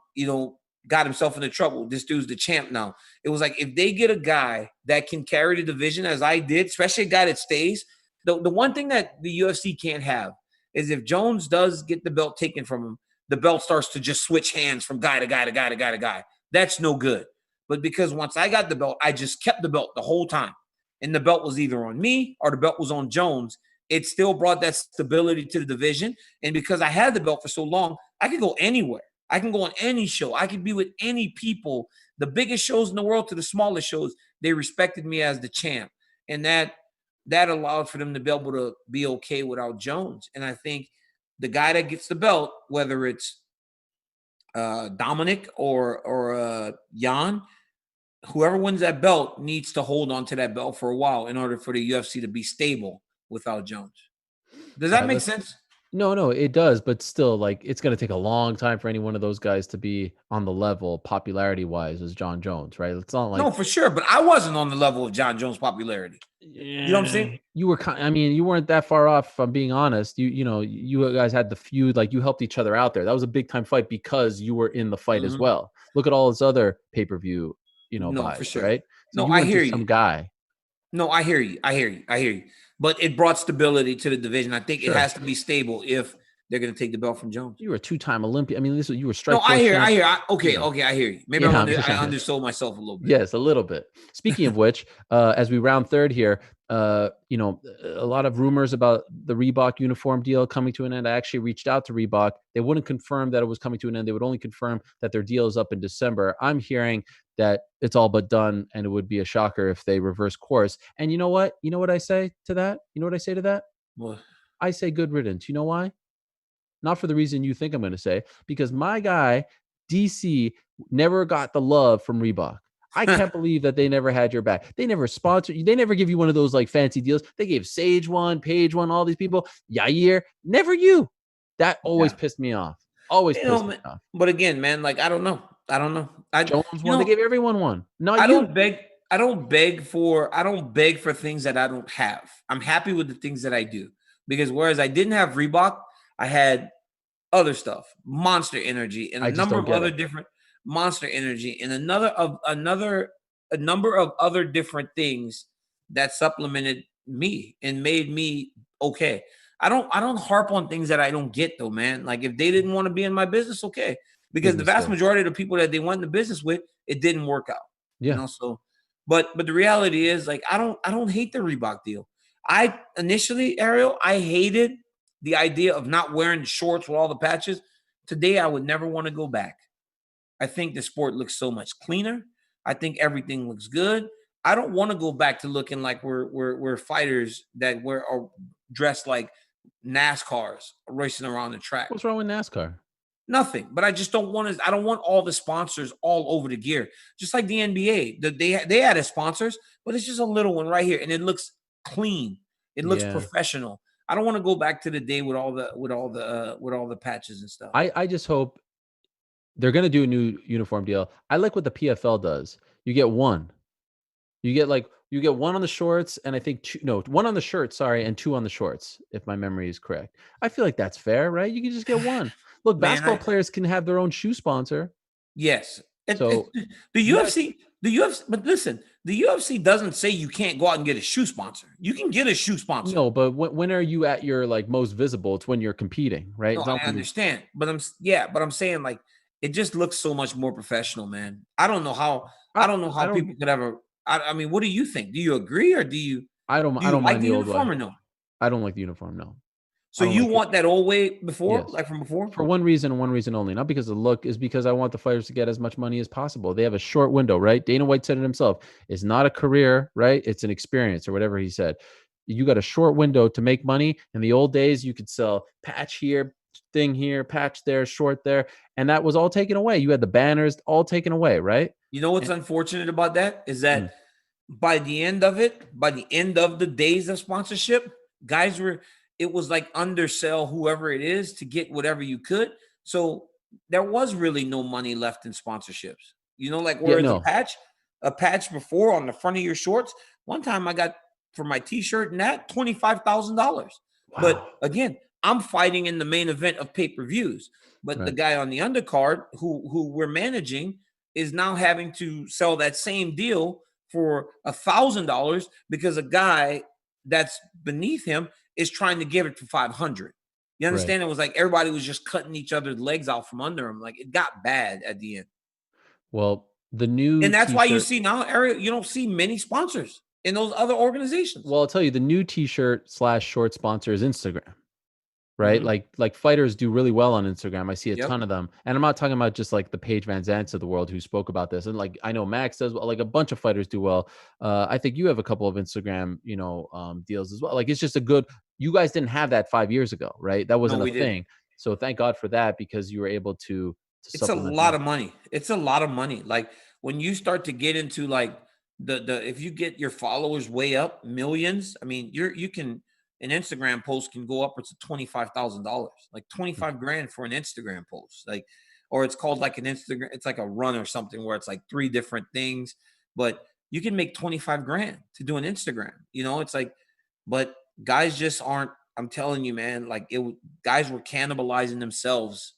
got himself into trouble. This dude's the champ now. It was like if they get a guy that can carry the division as I did, especially a guy that stays, the one thing that the UFC can't have is if Jones does get the belt taken from him, the belt starts to just switch hands from guy to guy to guy to guy to guy. That's no good. But because once I got the belt, I just kept the belt the whole time. And the belt was either on me or the belt was on Jones. It still brought that stability to the division. And because I had the belt for so long, I could go anywhere. I can go on any show. I could be with any people, the biggest shows in the world to the smallest shows. They respected me as the champ. And that allowed for them to be able to be okay without Jones. And I think the guy that gets the belt, whether it's Dominic or Yan, whoever wins that belt needs to hold on to that belt for a while in order for the UFC to be stable without Jones. Does that make sense? No, it does. But still, like, it's going to take a long time for any one of those guys to be on the level popularity-wise as Jon Jones, right? It's not like... No, for sure. But I wasn't on the level of Jon Jones' popularity. You know what I'm saying? You were, you weren't that far off, if I'm being honest. You guys had the feud, like, you helped each other out there. That was a big-time fight because you were in the fight as well. Look at all this other pay-per-view, vibes, for sure. Right? So I hear you. Some guy. No, I hear you. But it brought stability to the division. I think it has to be stable if they're going to take the belt from Jones. You were a two-time Olympian. I mean, you were strike. No, I hear. Okay, I hear you. Maybe I undersold myself a little bit. Yes, a little bit. Speaking of which, as we round third here, a lot of rumors about the Reebok uniform deal coming to an end. I actually reached out to Reebok. They wouldn't confirm that it was coming to an end. They would only confirm that their deal is up in December. I'm hearing that it's all but done, and it would be a shocker if they reverse course. And you know what? You know what I say to that? What? I say good riddance. You know why? Not for the reason you think I'm going to say, because my guy, DC, never got the love from Reebok. I can't believe that they never had your back. They never sponsored you. They never give you one of those like fancy deals. They gave Sage one, Paige one, all these people. Yair, never you. That always pissed me off. Always pissed me off. But again, man, like I don't know. Jones one. They gave everyone one. No, I don't beg for things that I don't have. I'm happy with the things that I do. Because whereas I didn't have Reebok, I had other stuff, Monster Energy, and a number of other different Monster Energy, and a number of other different things that supplemented me and made me okay. I don't harp on things that I don't get though, man. Like if they didn't want to be in my business, okay. Because the vast majority of the people that they went into business with, it didn't work out. Yeah. So, but the reality is, like, I don't hate the Reebok deal. I initially, Ariel, I hated the idea of not wearing shorts with all the patches. Today, I would never want to go back. I think the sport looks so much cleaner. I think everything looks good. I don't want to go back to looking like we're fighters that are dressed like NASCARs racing around the track. What's wrong with NASCAR? Nothing, but I just don't want to. I don't want all the sponsors all over the gear. Just like the NBA, they had sponsors, but it's just a little one right here, and it looks clean. It looks professional. I don't want to go back to the day with all the patches and stuff. I just hope they're going to do a new uniform deal. I like what the PFL does. You get one. You get one on the shorts, and I think one on the shirt, sorry, and two on the shorts, if my memory is correct. I feel like that's fair, right? You can just get one. Look, basketball players can have their own shoe sponsor. Yes. So the UFC, but listen, the UFC doesn't say you can't go out and get a shoe sponsor. You can get a shoe sponsor. No, but when are you at your like most visible? It's when you're competing, right? No, I understand, but I'm saying like it just looks so much more professional, man. I don't know how people could ever. I mean, what do you think? Do you agree or do you? I don't like mind the uniform or no? I don't like the uniform. No. So you want that old way before, yes. like from before? For one reason and one reason only. Not because of the look, is because I want the fighters to get as much money as possible. They have a short window, right? Dana White said it himself. It's not a career, right? It's an experience or whatever he said. You got a short window to make money. In the old days, you could sell patch here, thing here, patch there, short there. And that was all taken away. You had the banners all taken away, right? You know what's unfortunate about that is that by the end of the days of sponsorship, guys it was like undersell whoever it is to get whatever you could. So there was really no money left in sponsorships. You know, like whereas a patch before on the front of your shorts. One time I got for my t-shirt and that $25,000. Wow. But again, I'm fighting in the main event of pay-per-views. But the guy on the undercard who we're managing is now having to sell that same deal for $1,000 because a guy that's beneath him is trying to give it for 500. You understand? It was like everybody was just cutting each other's legs out from under them. Like it got bad at the end. Well, the new and that's why you see now, Ariel, you don't see many sponsors in those other organizations. Well, I'll tell you, the new t-shirt / short sponsor is Instagram. Right? Like fighters do really well on Instagram. I see a ton of them. And I'm not talking about just like the Paige Van Zants of the world who spoke about this. And like, I know Max does, like a bunch of fighters do well. I think you have a couple of Instagram, deals as well. Like, it's just you guys didn't have that 5 years ago, right? That wasn't a thing. So thank God for that, because you were able to it's a lot of money. It's a lot of money. Like when you start to get into like if you get your followers way up, millions, I mean, an Instagram post can go upwards of $25,000, like 25 grand for an Instagram post. Like, or it's called like an Instagram. It's like a run or something where it's like 3 different things, but you can make 25 grand to do an Instagram. It's like, but guys just aren't, I'm telling you, man, like guys were cannibalizing themselves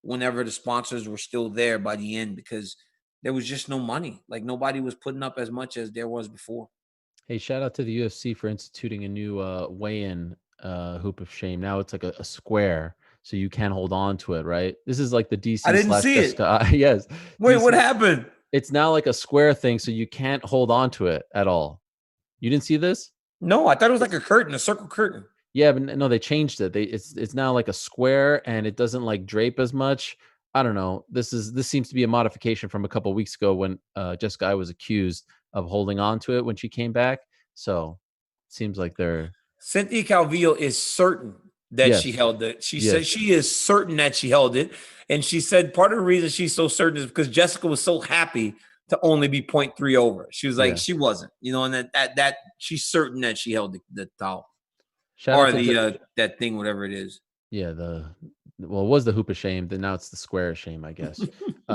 whenever the sponsors were still there by the end, because there was just no money. Like nobody was putting up as much as there was before. Hey, shout out to the UFC for instituting a new weigh-in hoop of shame. Now it's like a square, so you can't hold on to it, right? This is like the DC. I didn't see it. Yes. Wait, DC, what happened? It's now like a square thing, so you can't hold on to it at all. You didn't see this? No, I thought it was like a circle curtain. Yeah, but no, they changed it. It's now like a square, and it doesn't like drape as much. I don't know. This seems to be a modification from a couple of weeks ago when Jessica I was accused of holding on to it when she came back. So it seems like Cynthia Calvillo is certain that she held it. She said she is certain that she held it. And she said part of the reason she's so certain is because Jessica was so happy to only be 0.3 over. She was like, she wasn't, and that she's certain that she held the towel. Or that thing, whatever it is. Yeah, it was the hoop of shame, then now it's the square of shame, I guess.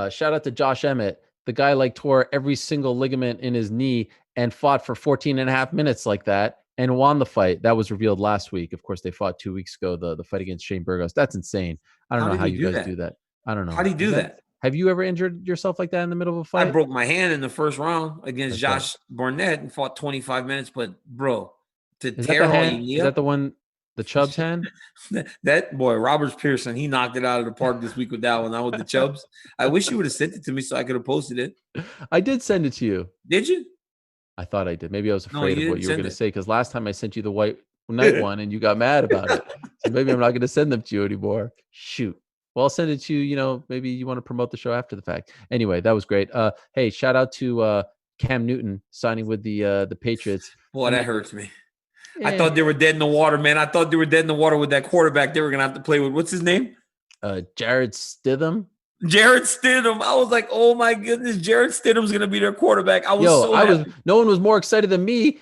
Shout out to Josh Emmett. The guy tore every single ligament in his knee and fought for 14 and a half minutes like that and won the fight. That was revealed last week. Of course, they fought 2 weeks ago, the fight against Shane Burgos. That's insane. I don't know how you guys do that. I don't know. How do you do that? Have you ever injured yourself like that in the middle of a fight? I broke my hand in the first round against Josh Barnett and fought 25 minutes. But, bro, to tear all your knee up. Is that the one, the Chubbs hand? That boy, Roberts Pearson, he knocked it out of the park this week with that one. I with the Chubbs. I wish you would have sent it to me so I could have posted it. I did send it to you. Did you? I thought I did. Maybe I was afraid of what you were going to say, because last time I sent you the white night one and you got mad about it. So maybe I'm not going to send them to you anymore. Shoot. Well, I'll send it to you. Maybe you want to promote the show after the fact. Anyway, that was great. Hey, shout out to Cam Newton signing with the Patriots. Boy, that hurts me. Yeah. I thought they were dead in the water, man. I thought they were dead in the water with that quarterback they were going to have to play with. What's his name? Jarrett Stidham. Jarrett Stidham. I was like, oh my goodness, Jarrett Stidham's going to be their quarterback. I was so happy. No one was more excited than me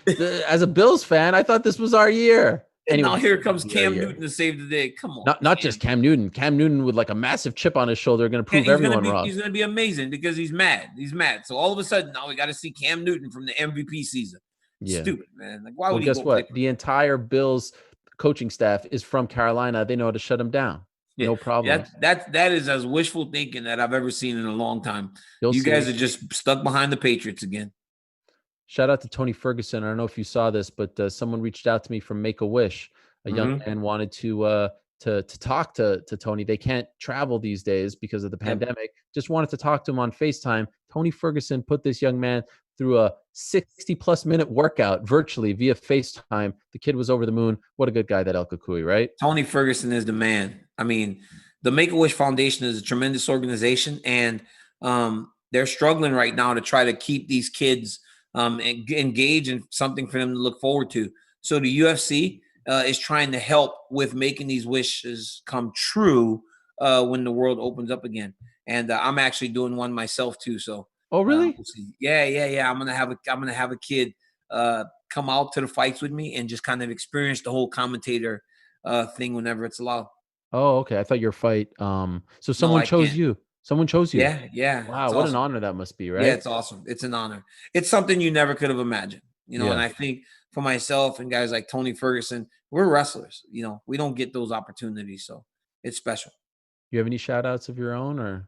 as a Bills fan. I thought this was our year. And now here comes Cam Newton to save the day. Come on. Not just Cam Newton. Cam Newton with like a massive chip on his shoulder, going to prove everyone wrong. He's going to be amazing because he's mad. He's mad. So all of a sudden, now we got to see Cam Newton from the MVP season. Yeah. Stupid, man. Like, why would he guess what? The entire Bills coaching staff is from Carolina. They know how to shut him down. Yeah. No problem. That is as wishful thinking that I've ever seen in a long time. You guys are just stuck behind the Patriots again. Shout out to Tony Ferguson. I don't know if you saw this, but someone reached out to me from Make-A-Wish. A young man wanted to talk to Tony. They can't travel these days because of the pandemic. Just wanted to talk to him on FaceTime. Tony Ferguson put this young man through a 60-plus minute workout virtually via FaceTime. The kid was over the moon. What a good guy, that El Kukui, right? Tony Ferguson is the man. I mean, the Make-A-Wish Foundation is a tremendous organization, and they're struggling right now to try to keep these kids engaged in something for them to look forward to. So the UFC is trying to help with making these wishes come true when the world opens up again. And I'm actually doing one myself too. So. Oh, really? We'll see. Yeah. I'm gonna have a kid come out to the fights with me and just kind of experience the whole commentator thing whenever it's allowed. Oh, okay. I thought your fight. So someone chose you. Someone chose you. Yeah. Wow, what an honor that must be, right? Yeah, it's awesome. It's an honor. It's something you never could have imagined, And I think for myself and guys like Tony Ferguson, we're wrestlers. We don't get those opportunities, so it's special. You have any shout outs of your own, or?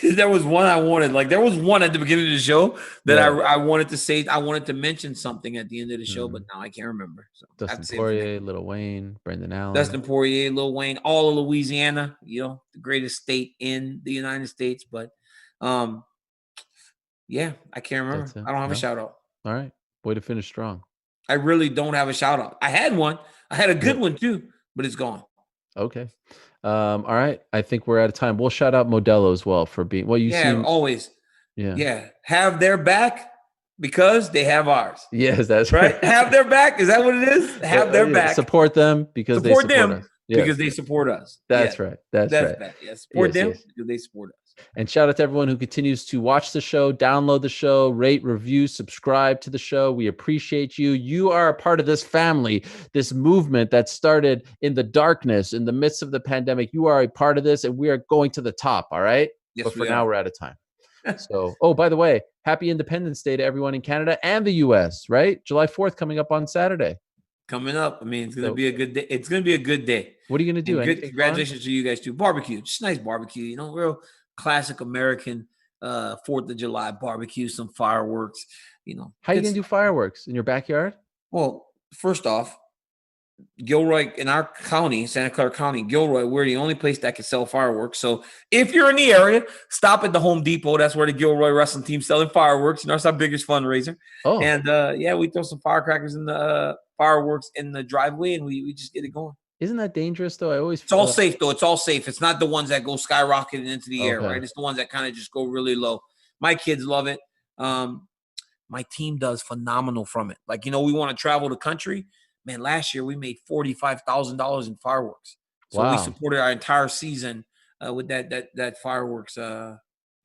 There was one I wanted. Like, there was one at the beginning of the show that I wanted to say. I wanted to mention something at the end of the show, but now I can't remember. So Dustin Poirier, Lil Wayne, Brendan Allen. Dustin Poirier, Lil Wayne, all of Louisiana. The greatest state in the United States. But I can't remember. I don't have a shout out. All right, way to finish strong. I really don't have a shout out. I had one. I had a good one too, but it's gone. Okay. All right. I think we're out of time. We'll shout out Modelo as well for being always. Yeah. Have their back because they have ours. Yes, that's right. Have their back. Is that what it is? Have their back. Support them because they support us. Yes. Because they support us. That's right. That's right. Bad. Yes. Support them because they support us. And shout out to everyone who continues to watch the show, download the show, rate, review, subscribe to the show. We appreciate you. You are a part of this family, this movement that started in the darkness, in the midst of the pandemic. You are a part of this, and we are going to the top, all right? Yes, but for now, we're out of time. So, by the way, happy Independence Day to everyone in Canada and the U.S., right? July 4th coming up on Saturday. Coming up. I mean, it's going to be a good day. It's going to be a good day. What are you going to do? Congratulations to you guys, too. Barbecue. Just nice barbecue, real classic American 4th of July barbecue, some fireworks, How are you going to do fireworks? In your backyard? Well, first off, Gilroy, in our county, Santa Clara County, Gilroy, we're the only place that can sell fireworks. So if you're in the area, stop at the Home Depot. That's where the Gilroy wrestling team's selling fireworks. That's our biggest fundraiser. Oh. And we throw some firecrackers in the fireworks in the driveway, and we just get it going. Isn't that dangerous, though? It's all safe, though. It's all safe. It's not the ones that go skyrocketing into the air, right? It's the ones that kind of just go really low. My kids love it. My team does phenomenal from it. Like, we want to travel the country. Man, last year we made $45,000 in fireworks. So we supported our entire season with that fireworks fundraiser.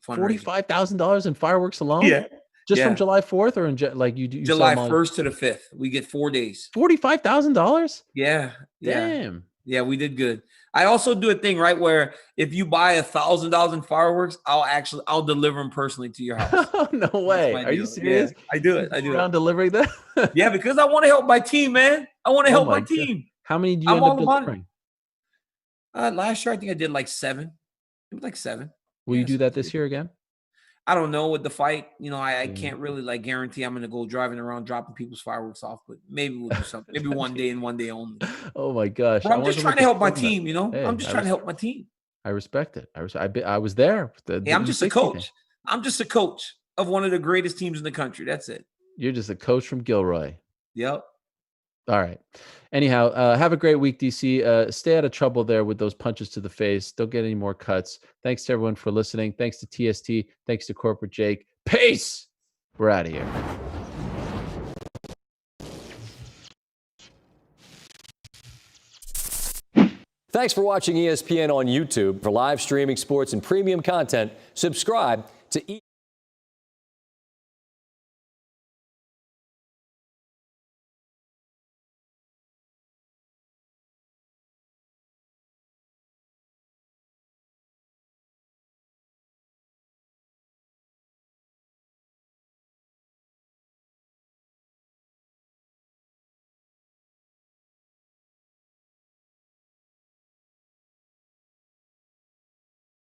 $45,000 in fireworks alone? Yeah. Just from July 4th, or you July 1st to the 5th. We get 4 days. $45,000? Yeah. Damn. Yeah, we did good. I also do a thing, right, where if you buy $1,000 in fireworks, I'll deliver them personally to your house. No way. Are you serious? Yeah, I do it. Around delivering them? Yeah, because I want to help my team, man. I want to help my team. How many do you end up delivering? Last year, I think I did like 7. It was like 7. Will you do that this year again? I don't know with the fight. I can't really guarantee I'm going to go driving around dropping people's fireworks off, but maybe we'll do something. Maybe one day and one day only. Oh my gosh! But I'm just trying to help my team. Hey, I'm just trying to help my team. I respect it. I was there. I'm just a coach. I'm just a coach of one of the greatest teams in the country. That's it. You're just a coach from Gilroy. Yep. All right. Anyhow, have a great week, DC. Stay out of trouble there with those punches to the face. Don't get any more cuts. Thanks to everyone for listening. Thanks to TST. Thanks to Corporate Jake. Peace. We're out of here. Thanks for watching ESPN on YouTube. For live streaming sports and premium content, subscribe to